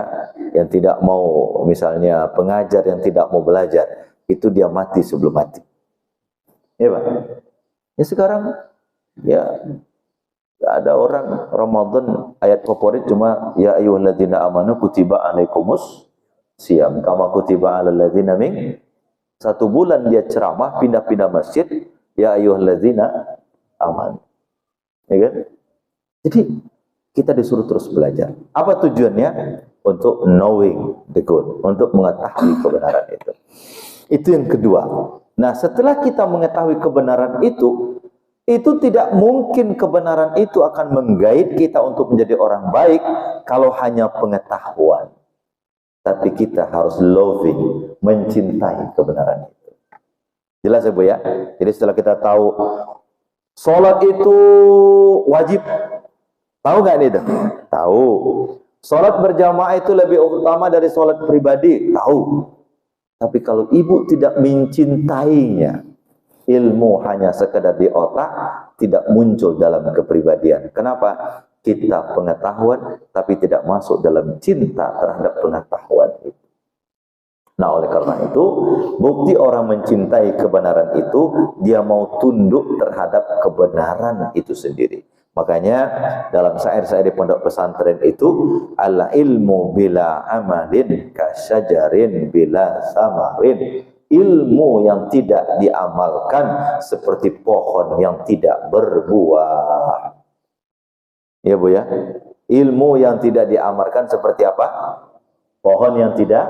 yang tidak mau, misalnya pengajar yang tidak mau belajar, itu dia mati sebelum mati. Ya Pak? Ya sekarang, ya gak ada orang Ramadan ayat favorit cuma ya ayyuhalladzina amanu kutiba alaikumus siyam kama kutiba alal ladzina min. 1 bulan dia ceramah pindah-pindah masjid ya ayyuhalladzina amanu. Ya kan? Jadi kita disuruh terus belajar. Apa tujuannya? Untuk knowing the good, untuk mengetahui kebenaran itu. Itu yang kedua. Nah, setelah kita mengetahui kebenaran itu tidak mungkin kebenaran itu akan menggait kita untuk menjadi orang baik kalau hanya pengetahuan. Tapi kita harus loving, mencintai kebenaran itu. Jelas ya Bu ya? Jadi setelah kita tahu sholat itu wajib, tahu nggak nih itu? Tahu. Sholat berjamaah itu lebih utama dari sholat pribadi, tahu. Tapi kalau ibu tidak mencintainya, ilmu hanya sekedar di otak, tidak muncul dalam kepribadian. Kenapa? Kita pengetahuan, tapi tidak masuk dalam cinta terhadap pengetahuan itu. Nah, oleh karena itu, bukti orang mencintai kebenaran itu, dia mau tunduk terhadap kebenaran itu sendiri. Makanya dalam syair-syair di pondok pesantren itu, al ilmu bila amalin kasyajarin bila samarin. Ilmu yang tidak diamalkan seperti pohon yang tidak berbuah. Ya Bu ya, ilmu yang tidak diamalkan seperti apa? Pohon yang tidak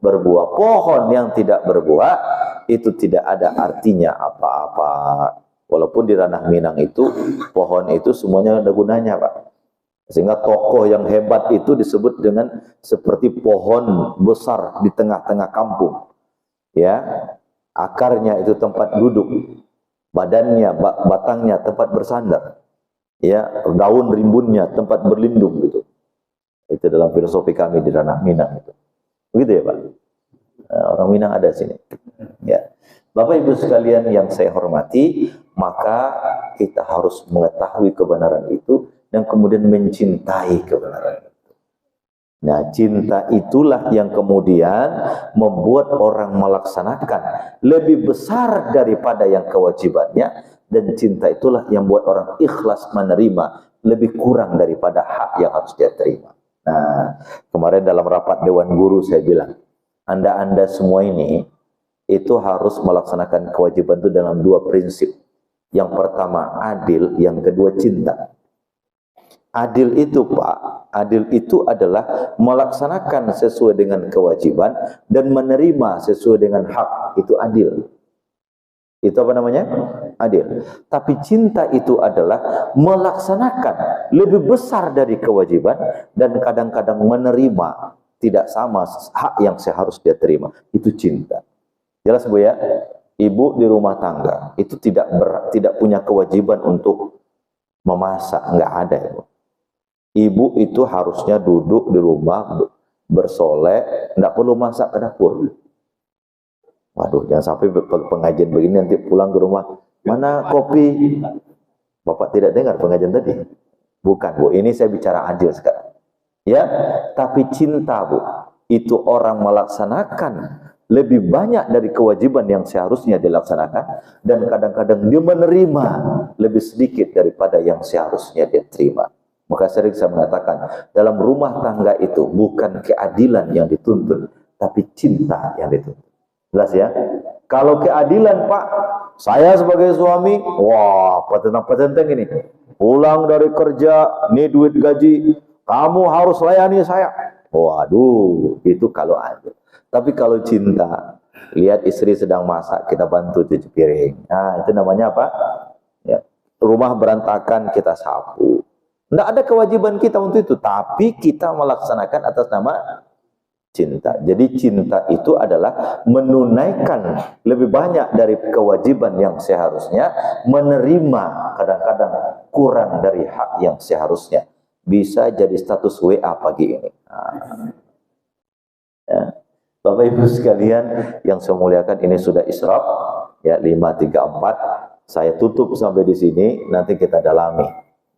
berbuah. Pohon yang tidak berbuah itu tidak ada artinya apa-apa. Walaupun di ranah Minang itu pohon itu semuanya ada gunanya Pak. Sehingga tokoh yang hebat itu disebut dengan seperti pohon besar di tengah-tengah kampung. Ya, akarnya itu tempat duduk, badannya, batangnya tempat bersandar. Ya, daun rimbunnya tempat berlindung gitu. Itu dalam filosofi kami di ranah Minang itu. Begitu ya Pak? Nah, orang Minang ada sini. Ya. Bapak Ibu sekalian yang saya hormati, maka kita harus mengetahui kebenaran itu dan kemudian mencintai kebenaran itu. Nah, cinta itulah yang kemudian membuat orang melaksanakan lebih besar daripada yang kewajibannya, dan cinta itulah yang membuat orang ikhlas menerima lebih kurang daripada hak yang harus dia terima. Nah, kemarin dalam rapat Dewan Guru saya bilang, Anda semua ini itu harus melaksanakan kewajiban itu dalam 2 prinsip. Yang pertama adil, yang kedua cinta. Adil itu Pak, adil itu adalah melaksanakan sesuai dengan kewajiban dan menerima sesuai dengan hak. Itu adil. Itu apa namanya? Adil. Tapi cinta itu adalah melaksanakan lebih besar dari kewajiban dan kadang-kadang menerima tidak sama hak yang seharusnya dia terima. Itu cinta. Jelas Bu ya? Ibu di rumah tangga itu tidak punya kewajiban untuk memasak, nggak ada ya Bu. Ibu itu harusnya duduk di rumah bersolek, nggak perlu masak ke dapur. Waduh, jangan sampai pengajian begini nanti pulang ke rumah, mana kopi? Bapak tidak dengar pengajian tadi? Bukan, Bu. Ini saya bicara adil sekarang. Ya, tapi cinta, Bu, itu orang melaksanakan lebih banyak dari kewajiban yang seharusnya dilaksanakan, dan kadang-kadang dia menerima lebih sedikit daripada yang seharusnya dia terima. Maka sering saya mengatakan, dalam rumah tangga itu bukan keadilan yang dituntut, tapi cinta yang dituntut. Jelas ya? Kalau keadilan, Pak, saya sebagai suami, wah, petentang-petentang ini, pulang dari kerja, nih duit gaji, kamu harus layani saya. Waduh, itu kalau ada. Tapi kalau cinta, lihat istri sedang masak, kita bantu cuci piring. Nah, itu namanya apa? Ya, rumah berantakan, kita sapu. Tidak ada kewajiban kita untuk itu, tapi kita melaksanakan atas nama cinta. Jadi cinta itu adalah menunaikan lebih banyak dari kewajiban yang seharusnya, menerima kadang-kadang kurang dari hak yang seharusnya. Bisa jadi status WA pagi ini. Nah, ya. Bapak Ibu sekalian yang saya muliakan, ini sudah israf ya, 534. Saya tutup sampai di sini, nanti kita dalami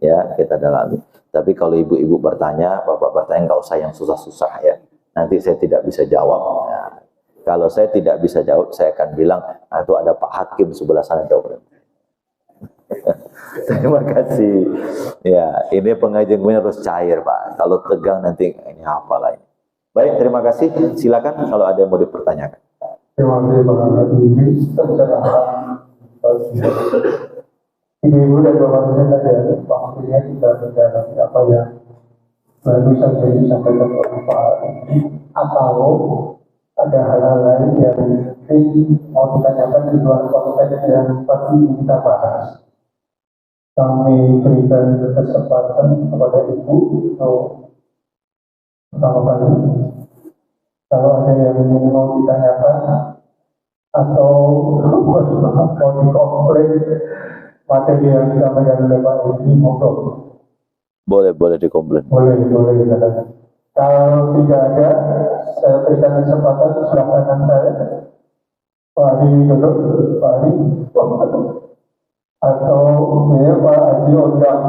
ya, kita dalami. Tapi kalau ibu-ibu bertanya, bapak bertanya, nggak usah yang susah-susah ya. Nanti saya tidak bisa jawab. Nah, kalau saya tidak bisa jawab, saya akan bilang, nah, itu ada Pak Hakim sebelah sana jawab. Terima kasih. Ya, ini pengajian gue harus cair, Pak. Kalau tegang nanti ini apalah ini. Baik, terima kasih. Silakan kalau ada yang mau dipertanyakan. Terima kasih Pak Hakim. Ibu-ibu dan bapak sekalian, Pak Hakim kita menjalani apa yang baru saja disampaikan oleh Pak Hakim, atau ada hal-hal lain yang mungkin mau ditanyakan di luar konteks yang tadi kita bahas. Kami berikan kesempatan kepada Ibu atau Bapak ini, kalau ada yang ingin mau ditanyakan atau mau dikomplain materi yang disampaikan oleh Pak ini, monggo. Boleh dikomplain. Boleh. Kalau tidak ada, saya berikan kesempatan sebelah kanan saya. Pak Ari dulu, Pak Ari. Atau ya, Pak Haji Ondang.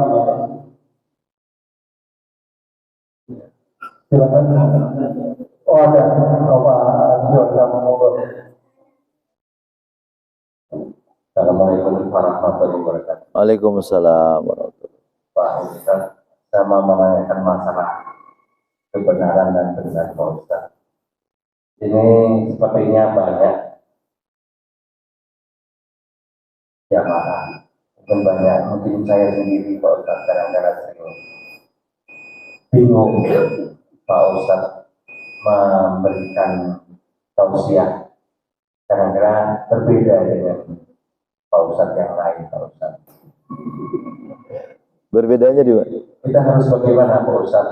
Silakan. Oh ada, Pak Haji Ondang, monggo. Assalamualaikum warahmatullahi wabarakatuh. Waalaikumsalam. Pak Ustaz, saya mau menanyakan masalah kebenaran dan benar Pak Ustaz. Ini sepertinya banyak jamaah, mungkin saya sendiri Pak Ustaz kadang-kadang sering bingung Pak Ustaz memberikan tausiah, kadang-kadang berbeda dengan Pak Ustaz yang lain, Pak Ustaz. Berbedanya di mana? Kita harus bagaimana Pak Ustaz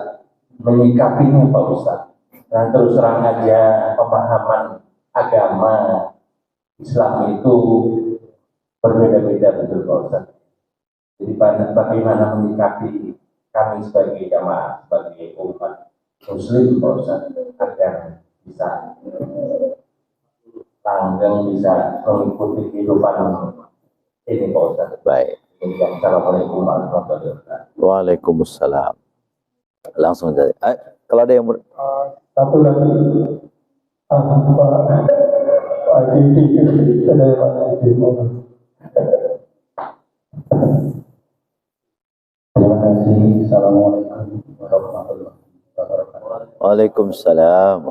menyikapinya Pak Ustaz. Dan terus terang aja pemahaman agama Islam itu berbeda-beda betul Pak Ustaz. Jadi bagaimana menyikapi kami sebagai jamaah, sebagai umat Muslim Pak Ustaz, agar bisa langgeng, bisa mengikuti kehidupan ini Pak Ustaz. Baik. Assalamualaikum warahmatullahi wabarakatuh. Waalaikumsalam. Langsung saja. Kalau ada yang Satu lagi, Pak Haji, ada Pak Haji. Terima kasih. Assalamualaikum warahmatullahi wabarakatuh. Waalaikumsalam.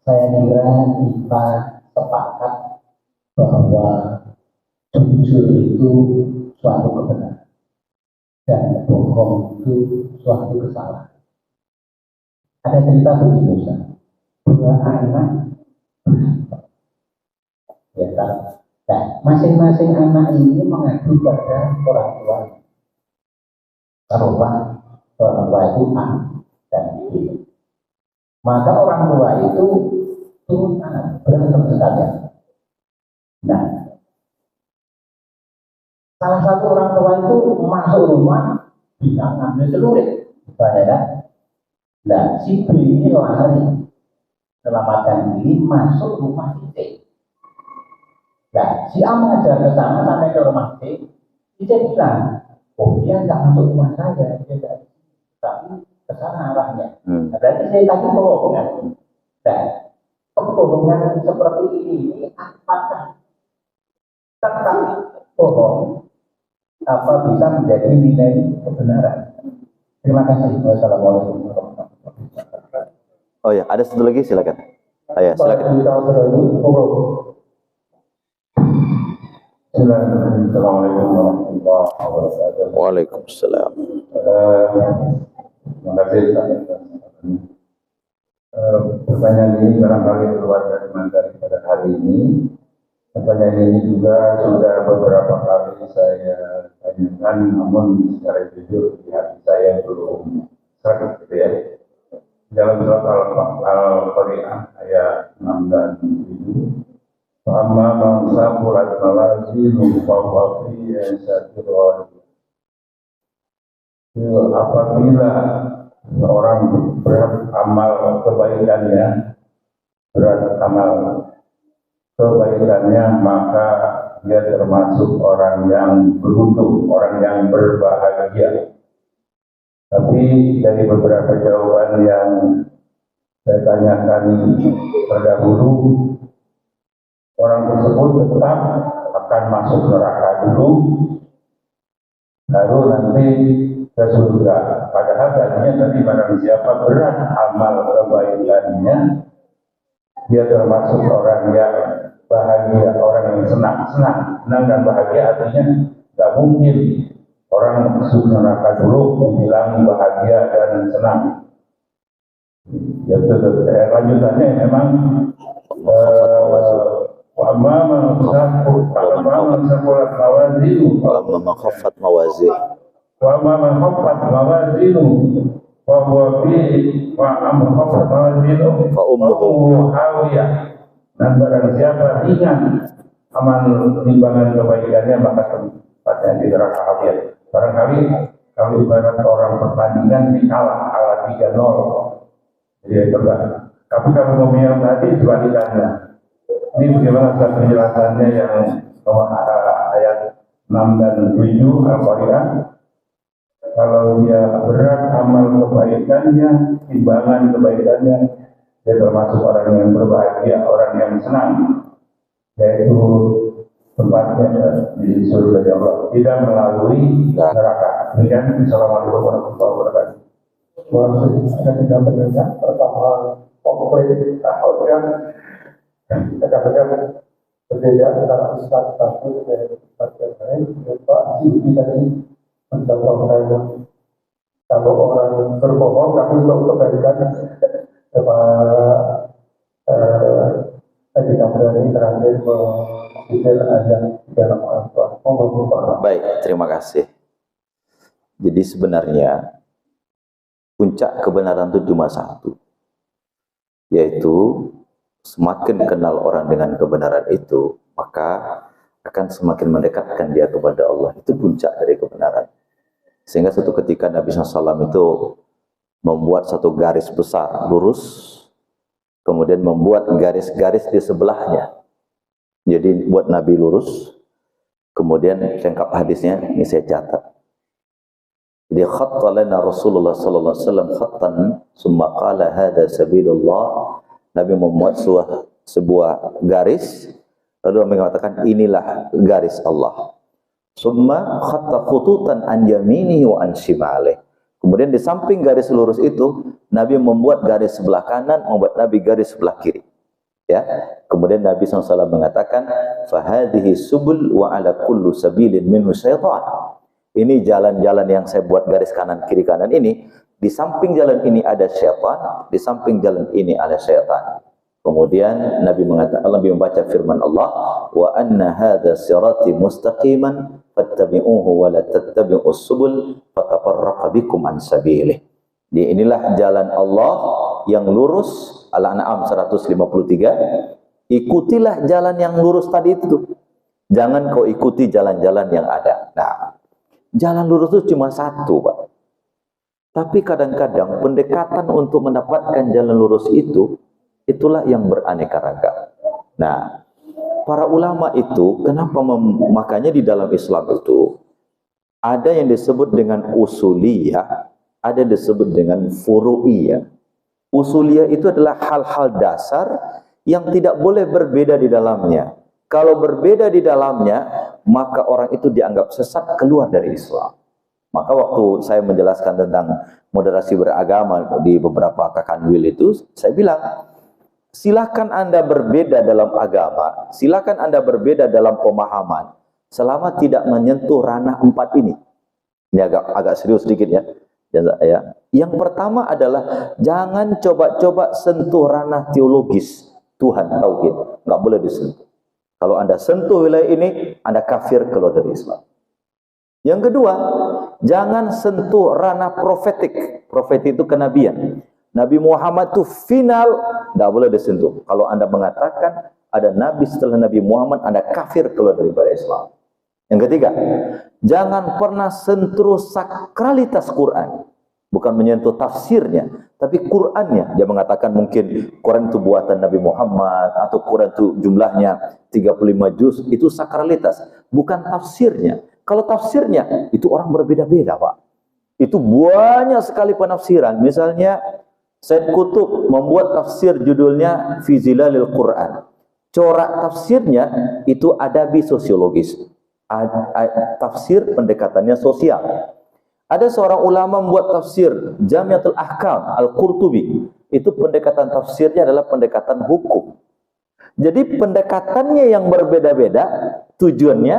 Saya kira kita sepakat bahwa jujur itu suatu kebenaran dan bohong itu suatu kesalahan. Ada cerita begini, Ustaz. Dua anak ya kan? Nah, masing-masing anak ini mengadu pada orang tua. Taruhlah orang tua itu A dan B. Maka orang tua itu turun anak berantem sekalian. Nah, salah satu orang tua itu masuk rumah bisa ngambil celurit, ya. Nah, si B ini lari selamatkan diri masuk rumah C. Nah, si A mengajar ke sana sampai ke rumah C. C bilang, oh dia nggak masuk rumah saya, dia tidak, tapi ke sana arahnya. Berarti saya tadi bohong kan? Dan kebohongan seperti ini apakah tetap bohong? Apa bisa menjadi nilai kebenaran? Terima kasih. Wassalamualaikum warahmatullahi wabarakatuh. Oh ya, ada satu lagi, silakan. Ayo, silakan. Assalamualaikum warahmatullahi wabarakatuh. Waalaikumsalam. Terima kasih. Pertanyaan ini barangkali keluar dari materi pada hari ini. Pertanyaan ini juga sudah beberapa kali saya tanyakan, namun secara jujur di hati saya belum serak gitu ya. Dalam surat Al-Qari'ah ayat 6 dan 7. Amma mangsa pulat mawazinu fahuwa fi syatirun. Apabila seorang berat amal kebaikannya, maka dia termasuk orang yang beruntung, orang yang berbahagia. Tapi dari beberapa jawaban yang saya tanyakan terdahulu, orang tersebut tetap akan masuk neraka dulu, baru nanti ke surga. Padahal tadinya tadi barang siapa berat amal kebaikannya, dia termasuk orang yang bahagia, orang yang senang dan bahagia. Artinya nggak mungkin orang masuk neraka dulu dibilang bahagia dan senang. Ya betul. Lanjutannya memang wa ma man saqulat mawazinu wa ma man khaffat mawazinu wa huwa fi wa amma khaffat mawazinu fa ummuhu hawiyah. Dan barang siapa ringan amal timbangan kebaikannya, maka tempatnya di neraka hawiyah. Barangkali kalau ibarat orang pertandingan kalah 3-0, jadi coba. Tapi kalau mau yang tadi sebalikannya. Ini bagaimana penjelasannya yang ayat 6 dan 7 Al-Qari'ah. Kalau dia berat amal kebaikannya, timbangan kebaikannya, dia termasuk orang yang berbahagia, orang yang senang, yaitu tempatnya di surga Allah, tidak melalui neraka. Demikian. Assalamualaikum warahmatullahi wabarakatuh. Saya tidak mendengar pertama konkret yang kadang-kadang berbeda antara ustaz satu dan ustaz yang lain. Pak Siti tadi mencontohkan kalau orang berbohong tapi untuk kebaikan, saya tidak berani terakhir memikir azan di dalam Al-Quran. Baik, terima kasih. Jadi sebenarnya puncak kebenaran itu cuma satu, yaitu semakin kenal orang dengan kebenaran itu, maka akan semakin mendekatkan dia kepada Allah. Itu puncak dari kebenaran. Sehingga suatu ketika Nabi SAW itu membuat satu garis besar lurus, kemudian membuat garis-garis di sebelahnya. Jadi buat Nabi lurus, kemudian lengkap hadisnya ini saya catat. Jadi khatta lana Rasulullah sallallahu alaihi wasallam khattan summa qala hadza sabilullah. Nabi membuat sebuah garis, lalu mengatakan inilah garis Allah. Summa khatta khututan an yaminihi wa an shimalihi. Kemudian di samping garis lurus itu, Nabi membuat garis sebelah kanan, membuat Nabi garis sebelah kiri. Ya. Kemudian Nabi SAW mengatakan, fahadhihi subul wa ala kullu sabilin minhu syaitan. Ini jalan-jalan yang saya buat garis kanan kiri kanan ini, di samping jalan ini ada syaitan, di samping jalan ini ada syaitan. Kemudian Nabi membaca firman Allah, wa anna hadza sirati mustaqiman fattabi'uhu wa la tattabi'us subul fatafarraqa bikum an sabilih. Jadi inilah jalan Allah yang lurus, Al-An'am 153. Ikutilah jalan yang lurus tadi itu. Jangan kau ikuti jalan-jalan yang ada. Nah, jalan lurus itu cuma satu, Pak. Tapi kadang-kadang pendekatan untuk mendapatkan jalan lurus itu Itulah yang beraneka ragam. Nah, para ulama itu kenapa makanya di dalam Islam itu ada yang disebut dengan usuliyah, ada yang disebut dengan furu'iyah. Usuliyah itu adalah hal-hal dasar yang tidak boleh berbeda di dalamnya. Kalau berbeda di dalamnya, maka orang itu dianggap sesat, keluar dari Islam. Maka waktu saya menjelaskan tentang moderasi beragama di beberapa kakanwil itu, saya bilang, silakan Anda berbeda dalam agama, silakan Anda berbeda dalam pemahaman, selama tidak menyentuh ranah 4 ini. Ini agak serius sedikit ya. Yang pertama adalah jangan coba-coba sentuh ranah teologis Tuhan, tauhid, nggak boleh disentuh. Kalau Anda sentuh wilayah ini, Anda kafir, keluar dari Islam. Yang kedua, jangan sentuh ranah profetik. Profetik itu kenabian. Nabi Muhammad itu final, nggak boleh disentuh. Kalau Anda mengatakan ada Nabi setelah Nabi Muhammad, Anda kafir, keluar daripada Islam. Yang ketiga, jangan pernah sentuh sakralitas Quran. Bukan menyentuh tafsirnya, tapi Qurannya. Dia mengatakan mungkin Quran itu buatan Nabi Muhammad, atau Quran itu jumlahnya 35 juz, itu sakralitas, bukan tafsirnya. Kalau tafsirnya, itu orang berbeda-beda, Pak. Itu banyak sekali penafsiran. Misalnya, Said Qutb membuat tafsir judulnya Fi Zilalil Quran. Corak tafsirnya itu adabi sosiologis. Tafsir pendekatannya sosial. Ada seorang ulama membuat tafsir Jamiatul Ahkam Al-Qurtubi. Itu pendekatan tafsirnya adalah pendekatan hukum. Jadi pendekatannya yang berbeda-beda, tujuannya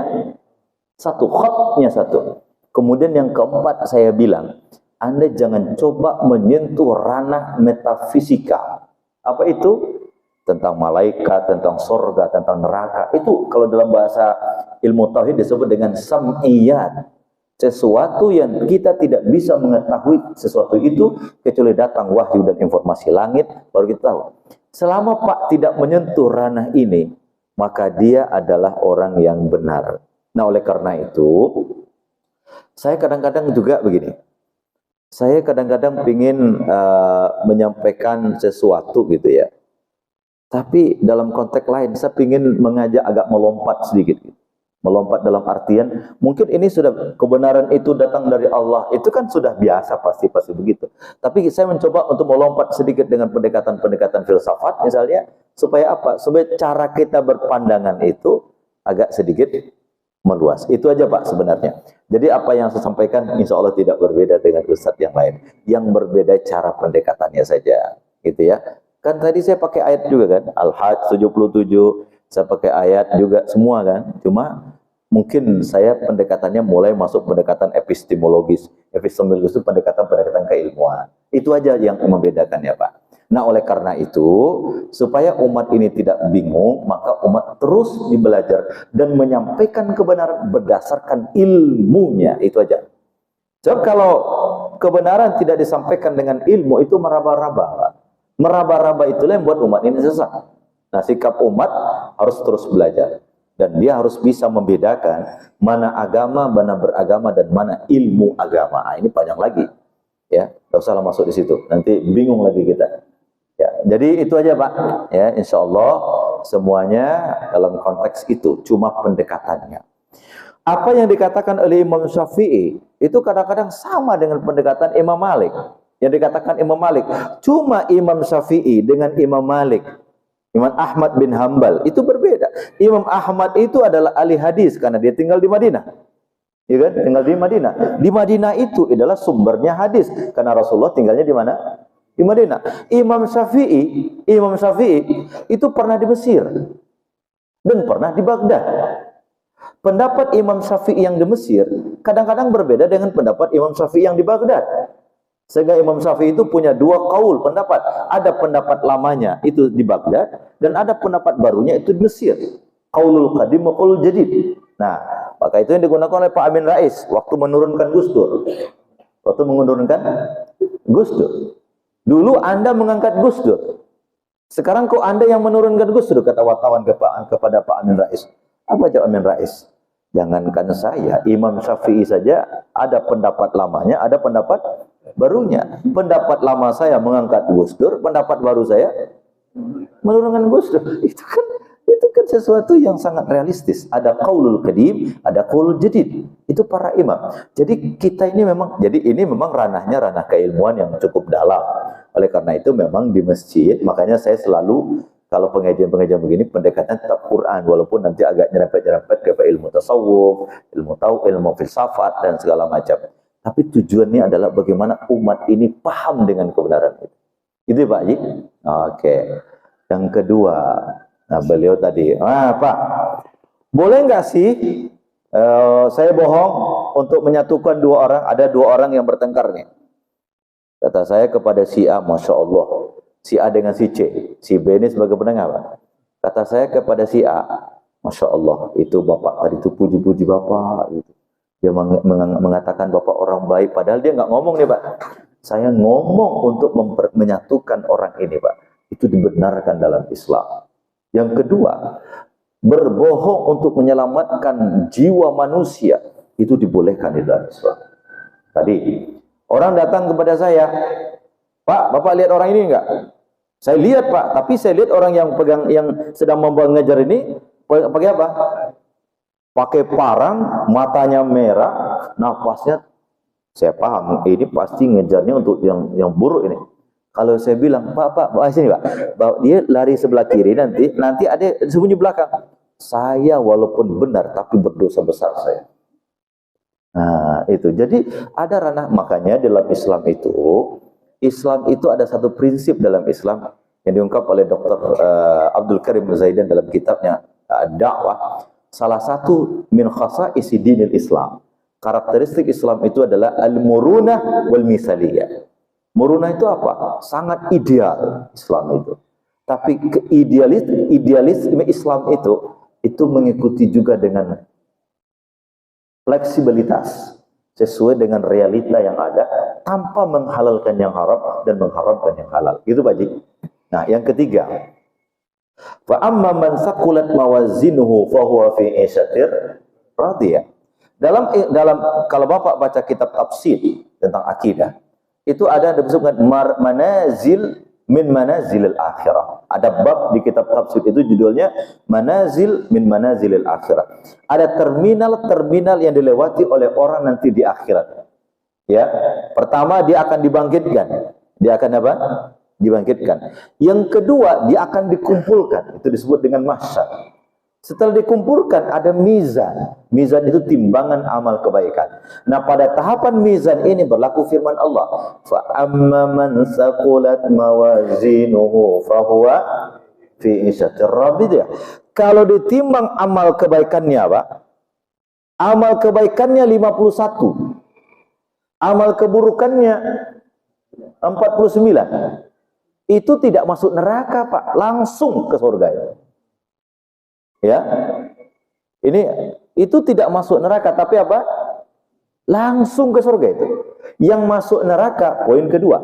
satu, khatnya satu. Kemudian yang keempat saya bilang, Anda jangan coba menyentuh ranah metafisika. Apa itu? Tentang malaikat, tentang surga, tentang neraka. Itu kalau dalam bahasa ilmu tauhid disebut dengan sam'iyat. Sesuatu yang kita tidak bisa mengetahui sesuatu itu kecuali datang wahyu dan informasi langit, baru kita tahu. Selama Pak tidak menyentuh ranah ini, maka dia adalah orang yang benar. Nah, oleh karena itu, saya kadang-kadang juga begini. Saya kadang-kadang ingin menyampaikan sesuatu gitu ya. Tapi dalam konteks lain, saya ingin mengajak agak melompat sedikit. Melompat dalam artian, mungkin ini sudah kebenaran itu datang dari Allah. Itu kan sudah biasa, pasti begitu. Tapi saya mencoba untuk melompat sedikit dengan pendekatan-pendekatan filsafat misalnya. Supaya apa? Supaya cara kita berpandangan itu agak sedikit meluas. Itu aja Pak sebenarnya. Jadi apa yang saya sampaikan insya Allah tidak berbeda dengan ustadz yang lain. Yang berbeda cara pendekatannya saja. Gitu ya. Kan tadi saya pakai ayat juga kan. Al-Hajj 77. Saya pakai ayat juga semua kan. Cuma mungkin saya pendekatannya mulai masuk pendekatan epistemologis. Epistemologis itu pendekatan keilmuan. Itu aja yang membedakan ya Pak. Nah oleh karena itu, supaya umat ini tidak bingung, maka umat terus belajar dan menyampaikan kebenaran berdasarkan ilmunya. Itu aja. So kalau kebenaran tidak disampaikan dengan ilmu, itu meraba-raba Pak. Meraba-raba itulah yang buat umat ini sesat. Nah, sikap umat harus terus belajar. Dan dia harus bisa membedakan mana agama, mana beragama, dan mana ilmu agama. Nah, ini panjang lagi. Ya, tidak usah masuk di situ. Nanti bingung lagi kita. Ya, jadi itu aja Pak. Ya, insya Allah semuanya dalam konteks itu. Cuma pendekatannya. Apa yang dikatakan oleh Imam Syafi'i, itu kadang-kadang sama dengan pendekatan Imam Malik. Yang dikatakan Imam Malik. Cuma Imam Syafi'i dengan Imam Malik, Imam Ahmad bin Hambal itu berbeda. Imam Ahmad itu adalah ahli hadis karena dia tinggal di Madinah. Ya kan? Tinggal di Madinah. Di Madinah itu adalah sumbernya hadis karena Rasulullah tinggalnya di mana? Di Madinah. Imam Syafi'i itu pernah di Mesir dan pernah di Baghdad. Pendapat Imam Syafi'i yang di Mesir kadang-kadang berbeda dengan pendapat Imam Syafi'i yang di Baghdad. Sehingga Imam Syafi'i itu punya dua qaul pendapat. Ada pendapat lamanya itu di Baghdad dan ada pendapat barunya itu di Mesir. Qaulul qadim wa qaulul jadid. Nah, maka itu yang digunakan oleh Pak Amin Rais waktu menurunkan Gus Dur. Waktu menurunkan Gus Dur. Dulu Anda mengangkat Gus Dur. Sekarang kok Anda yang menurunkan Gus Dur, kata wartawan kepada Pak Amin Rais. Apa jawab Amin Rais? Jangankan saya, Imam Syafi'i saja ada pendapat lamanya, ada pendapat barunya. Pendapat lama saya mengangkat Gus Dur, pendapat baru saya Menurunkan Gus Dur. Itu kan sesuatu yang sangat realistis. Ada qaulul qadim, ada qaulul jadid. Itu para imam. Jadi kita ini memang ranahnya ranah keilmuan yang cukup dalam. Oleh karena itu memang di masjid, makanya saya selalu kalau pengajian-pengajian begini pendekatan tetap Quran, walaupun nanti agak nyerempet-nyerempet ke ilmu tasawuf, ilmu filsafat dan segala macam. Tapi tujuannya adalah bagaimana umat ini paham dengan kebenaran itu. Itu Pak Haji? Oke. Yang kedua, nah beliau tadi, Pak, boleh nggak sih saya bohong untuk menyatukan dua orang, ada dua orang yang bertengkar nih. Kata saya kepada si A, Masya Allah, si A dengan si C, si B ini sebagai pendengar, Pak. Kata saya kepada si A, Masya Allah, itu Bapak tadi itu puji-puji Bapak. Gitu. Dia mengatakan Bapak orang baik, padahal dia nggak ngomong nih Pak. Saya ngomong untuk menyatukan orang ini Pak. Itu dibenarkan dalam Islam. Yang kedua, berbohong untuk menyelamatkan jiwa manusia itu dibolehkan di dalam Islam. Tadi orang datang kepada saya, Pak, Bapak lihat orang ini enggak? Saya lihat Pak, tapi saya lihat orang yang sedang mengejar ini pakai apa? Pakai parang, matanya merah, napasnya saya paham ini pasti ngejarnya untuk yang buruk ini. Kalau saya bilang, Pak, sini Pak, dia lari sebelah kiri, nanti ada sembunyi belakang. Saya walaupun benar, tapi berdosa besar saya. Nah, itu. Jadi ada ranah, makanya dalam Islam itu ada satu prinsip dalam Islam yang diungkap oleh Dr. Abdul Karim Zaidan dalam kitabnya Dakwah. Salah satu min khasa'isi dinil Islam. Karakteristik Islam itu adalah al-murunah wal misaliyah. Murunah itu apa? Sangat ideal Islam itu. Tapi idealisme Islam itu mengikuti juga dengan fleksibilitas sesuai dengan realita yang ada tanpa menghalalkan yang haram dan mengharamkan yang halal. Gitu Pak Ji. Nah, yang ketiga, fa amma man saqulat mawazinuhu fa huwa fi 'ishatir radiyah. Dalam kalau Bapak baca kitab tafsir tentang akidah, itu ada disebutkan manazil min manazilil akhirah. Ada bab di kitab tafsir itu judulnya manazil min manazilil akhirah. Ada terminal-terminal yang dilewati oleh orang nanti di akhirat. Ya, pertama dia akan dibangkitkan. Dia akan apa? Dibangkitkan. Yang kedua dia akan dikumpulkan. Itu disebut dengan mahsyar. Setelah dikumpulkan ada mizan. Mizan itu timbangan amal kebaikan. Nah, pada tahapan mizan ini berlaku firman Allah, fa amma man saqulat mawazinuhu fa huwa fi 'ishatir radiyah. Kalau ditimbang amal kebaikannya, Pak, amal kebaikannya 51. Amal keburukannya 49. Itu tidak masuk neraka, Pak, langsung ke surga ya. Ya, itu tidak masuk neraka, tapi apa? Langsung ke surga itu. Yang masuk neraka, poin kedua.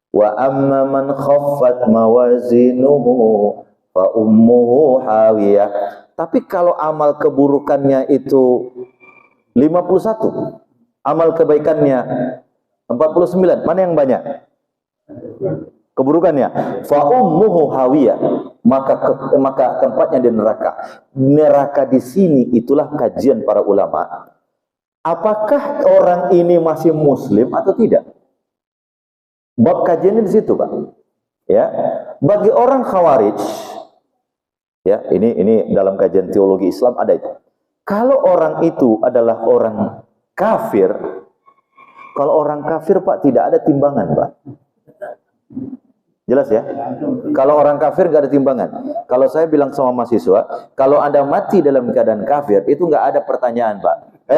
Wa amma man khaffat mawazinuhu fa ummuhu hawiyah. Tapi kalau amal keburukannya itu 51, amal kebaikannya 49, mana yang banyak? Keburukannya. Fa ummuhu hawiyah. Maka tempatnya di neraka. Neraka di sini itulah kajian para ulama. Apakah orang ini masih muslim atau tidak? Bab kajiannya di situ, Pak. Ya. Bagi orang Khawarij, ya, ini dalam kajian teologi Islam ada itu. Kalau orang itu adalah orang kafir, kalau orang kafir, Pak, tidak ada timbangan, Pak. Jelas ya? Kalau orang kafir nggak ada timbangan. Kalau saya bilang sama mahasiswa, kalau Anda mati dalam keadaan kafir, itu nggak ada pertanyaan, Pak.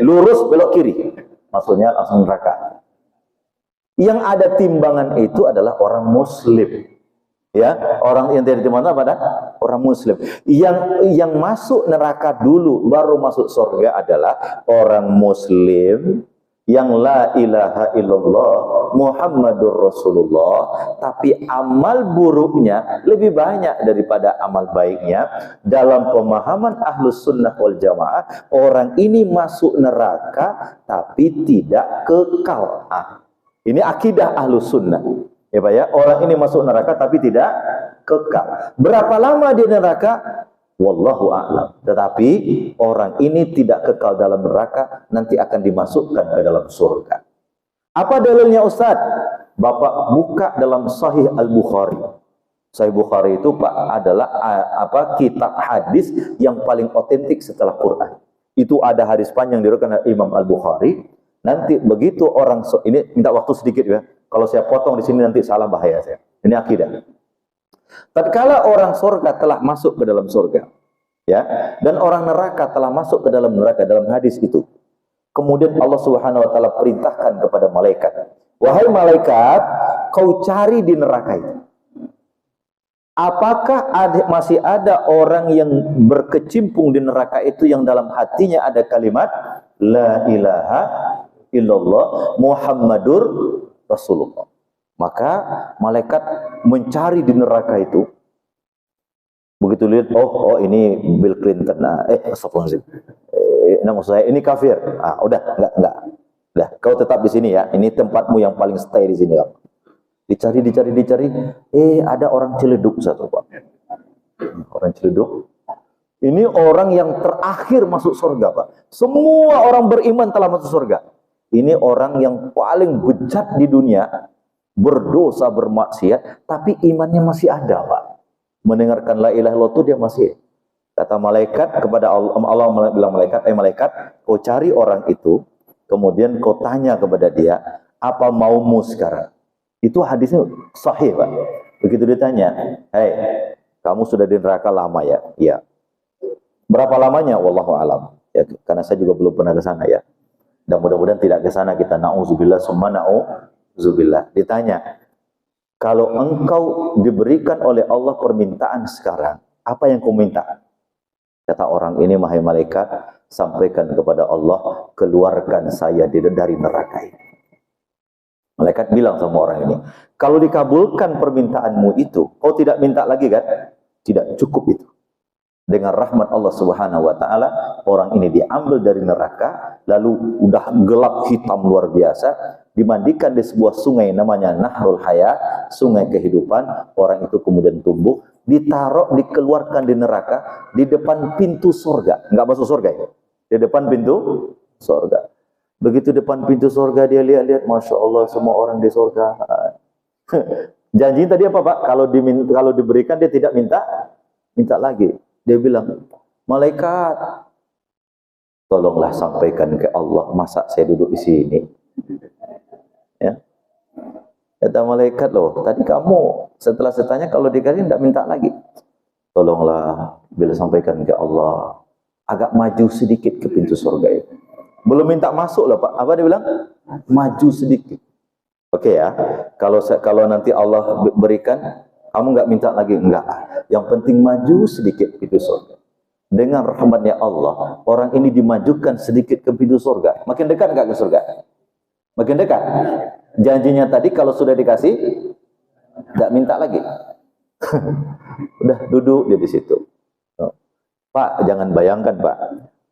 Lurus belok kiri. Maksudnya langsung neraka. Yang ada timbangan itu adalah orang muslim. Ya, orang yang dari mana pada orang muslim. Yang masuk neraka dulu baru masuk surga adalah orang muslim yang la ilaha illallah Muhammadur Rasulullah, tapi amal buruknya lebih banyak daripada amal baiknya. Dalam pemahaman Ahlus Sunnah wal Jamaah, orang ini masuk neraka tapi tidak kekal. Ini akidah Ahlus Sunnah. Ya Pak ya, orang ini masuk neraka tapi tidak kekal. Berapa lama di neraka? Wallahu a'lam. Tetapi orang ini tidak kekal dalam neraka, nanti akan dimasukkan ke dalam surga. Apa dalilnya Ustaz? Bapak buka dalam Sahih Al-Bukhari. Sahih Bukhari itu Pak adalah kitab hadis yang paling otentik setelah Quran. Itu ada hadis panjang diriwayatkan Imam Al-Bukhari. Nanti begitu orang ini minta waktu sedikit ya. Kalau saya potong di sini nanti salah bahaya saya. Ini akidah. Tatkala orang surga telah masuk ke dalam surga, ya, dan orang neraka telah masuk ke dalam neraka dalam hadis itu. Kemudian Allah Subhanahu wa taala perintahkan kepada malaikat, "Wahai malaikat, kau cari di neraka itu. Apakah masih ada orang yang berkecimpung di neraka itu yang dalam hatinya ada kalimat la ilaha illallah Muhammadur Rasulullah?" Maka malaikat mencari di neraka itu. Begitu lihat, oh ini Bill Clinton. Astagfirullahaladzim. Maksud saya ini kafir. Udah, enggak. Udah, kau tetap di sini ya. Ini tempatmu yang paling stay di sini, Pak. Dicari. Ada orang Ciledug satu, Pak. Orang Ciledug. Ini orang yang terakhir masuk surga, Pak. Semua orang beriman telah masuk surga. Ini orang yang paling bejat di dunia. Berdosa, bermaksiat, tapi imannya masih ada, Pak. Mendengarkan la ilaha illallah itu dia masih. Kata malaikat kepada Allah, Allah bilang malaikat, malaikat, kau cari orang itu, kemudian kau tanya kepada dia, apa maumu sekarang? Itu hadisnya sahih, Pak. Begitu ditanya, kamu sudah di neraka lama ya? Iya. Berapa lamanya? Wallahu alam. Ya, karena saya juga belum pernah ke sana ya. Dan mudah-mudahan tidak ke sana kita, na'udzubillah summa na'udzubillah. Ditanya, kalau engkau diberikan oleh Allah permintaan sekarang, apa yang kau minta? Kata orang ini, wahai malaikat, sampaikan kepada Allah, keluarkan saya dari neraka ini. Malaikat bilang sama orang ini, kalau dikabulkan permintaanmu itu, kau tidak minta lagi kan? Tidak cukup itu. Dengan rahmat Allah Subhanahu wa taala, orang ini diambil dari neraka, lalu udah gelap hitam luar biasa, dimandikan di sebuah sungai namanya Nahrul Haya, sungai kehidupan. Orang itu kemudian tumbuh, dikeluarkan di neraka di depan pintu surga. Enggak masuk surga ya. Di depan pintu surga. Begitu depan pintu surga dia lihat-lihat, Masya Allah semua orang di surga. Janji tadi apa, Pak? Kalau diberikan dia tidak minta lagi. Dia bilang, malaikat, tolonglah sampaikan ke Allah, masa saya duduk di sini? Ya. Kata malaikat, loh, tadi kamu setelah saya tanya kalau dikasih tidak minta lagi. Tolonglah, bila sampaikan ke Allah, agak maju sedikit ke pintu surga itu. Belum minta masuk loh, Pak. Apa dia bilang? Maju sedikit. Oke ya, kalau nanti Allah berikan, kamu nggak minta lagi, enggak. Yang penting maju sedikit pintu surga. Dengan rahmatnya Allah, orang ini dimajukan sedikit ke pintu surga. Makin dekat nggak ke surga? Makin dekat. Janjinya tadi kalau sudah dikasih, nggak minta lagi. Udah duduk dia di situ. Pak, jangan bayangkan Pak.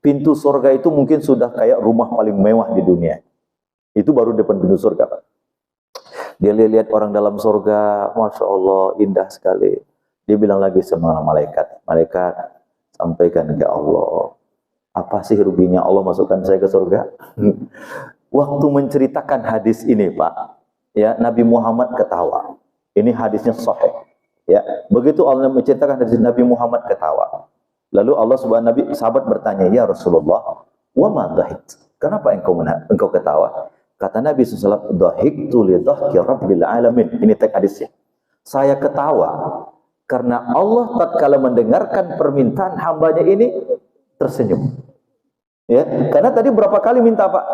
Pintu surga itu mungkin sudah kayak rumah paling mewah di dunia. Itu baru depan pintu surga, Pak. Dia lihat orang dalam surga, Masya Allah, indah sekali. Dia bilang lagi sama malaikat, malaikat, sampaikan ke Allah, apa sih ruginya Allah masukkan saya ke surga? Waktu menceritakan hadis ini, Pak, ya Nabi Muhammad ketawa. Ini hadisnya sahih. Ya, begitu Allah menceritakan hadis Nabi Muhammad ketawa. Lalu Allah Subhanahu sahabat bertanya, ya Rasulullah, wa ma dhahik? Kenapa engkau ketawa? Kata Nabi SAW, dhahiktu li dhahki rabbil alamin. Ini teks hadisnya. Saya ketawa karena Allah tatkala mendengarkan permintaan hambanya ini tersenyum. Ya, karena tadi berapa kali minta, Pak?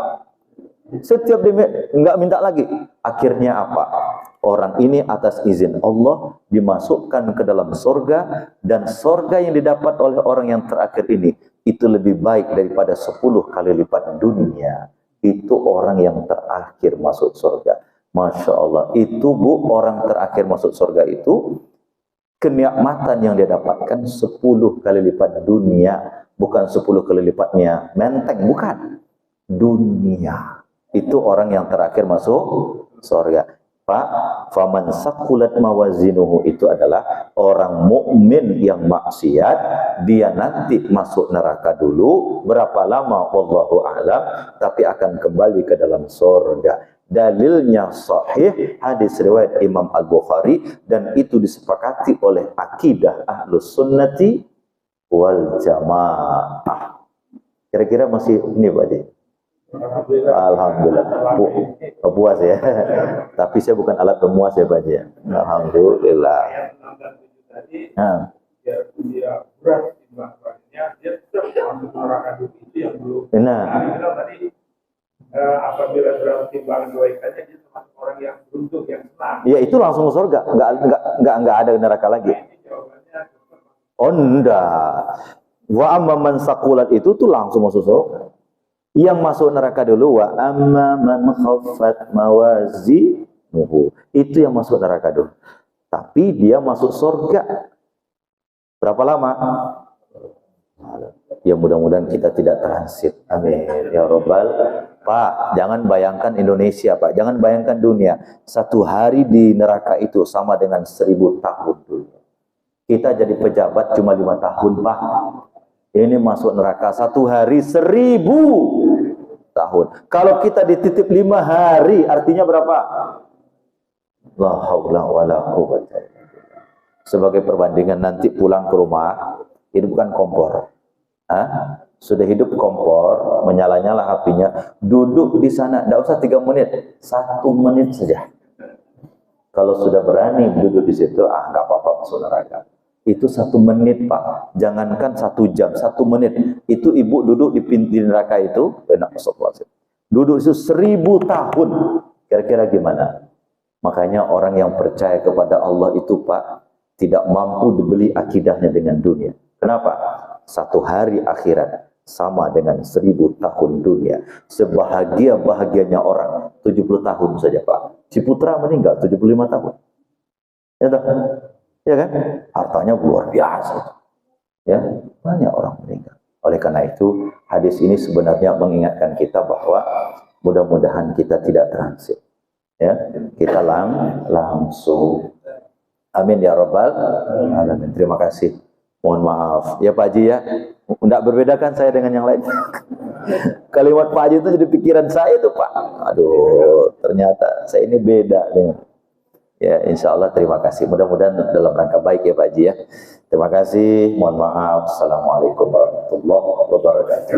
Setiap dia enggak minta lagi. Akhirnya apa? Orang ini atas izin Allah dimasukkan ke dalam surga, dan surga yang didapat oleh orang yang terakhir ini itu lebih baik daripada 10 kali lipat dunia. Itu orang yang terakhir masuk surga. Masya Allah. Itu Bu, orang terakhir masuk surga itu kenikmatan yang dia dapatkan 10 kali lipat dunia. Bukan 10 kali lipatnya menteng, bukan. Dunia. Itu orang yang terakhir masuk surga. Pak, faman saqulat mawazinuhu itu adalah orang mukmin yang maksiat, dia nanti masuk neraka dulu berapa lama wallahu a'lam, tapi akan kembali ke dalam surga. Dalilnya sahih, hadis riwayat Imam Al-Bukhari, dan itu disepakati oleh akidah Ahlus Sunnati wal Jamaah. Kira-kira masih ini Pak Haji? Alhamdulillah. Puas ya. Tapi saya bukan alat pemuas ya Pak Haji. Alhamdulillah. Nah. Nah. Apabila berat timbangan kebaikannya, dia termasuk orang yang beruntung, yang senang. Ya itu langsung ke surga, nggak ada neraka lagi. Oh enggak. Wa amma man saqulat itu tuh langsung masuk surga. Yang masuk neraka dulu wa amma man khaffat mawazinuhu. Itu yang masuk neraka dulu. Tapi dia masuk surga. Berapa lama? Ya mudah-mudahan kita tidak transit. Amin. Ya Rabbal. Pak, jangan bayangkan Indonesia, Pak. Jangan bayangkan dunia. Satu hari di neraka itu sama dengan 1000 tahun dulu. Kita jadi pejabat cuma 5 tahun, Pak. Ini masuk neraka satu hari 1000 tahun. Kalau kita dititip 5 hari, artinya berapa? La haula wala quwwata. Sebagai perbandingan nanti pulang ke rumah, ini bukan kompor. Sudah hidup kompor, menyala-nyala apinya, duduk di sana, tidak usah 3 menit, 1 menit saja. Kalau sudah berani duduk di situ, nggak apa-apa masuk neraka. Itu 1 menit Pak, jangankan 1 jam, 1 menit. Itu ibu duduk di pintu neraka itu, enak masuk kelas. Duduk itu 1000 tahun, kira-kira gimana? Makanya orang yang percaya kepada Allah itu Pak, tidak mampu dibeli akidahnya dengan dunia. Kenapa? 1 hari akhirat sama dengan 1000 tahun dunia. Sebahagia-bahagianya orang 70 tahun saja Pak. Ciputra meninggal 75 tahun. Ya tak? Ya kan? Hartanya luar biasa. Ya, banyak orang meninggal. Oleh karena itu, hadis ini sebenarnya mengingatkan kita bahwa mudah-mudahan kita tidak transit. Ya, kita langsung. Amin ya Rabbal alamin. Terima kasih. Mohon maaf ya Pak Haji ya. Tidak berbedakan saya dengan yang lain. Kalimat Pak Haji itu jadi pikiran saya tuh Pak. Aduh, ternyata saya ini beda dengan. Ya, insya Allah terima kasih. Mudah-mudahan dalam rangka baik ya Pak Haji ya. Terima kasih. Mohon maaf. Assalamualaikum warahmatullahi wabarakatuh.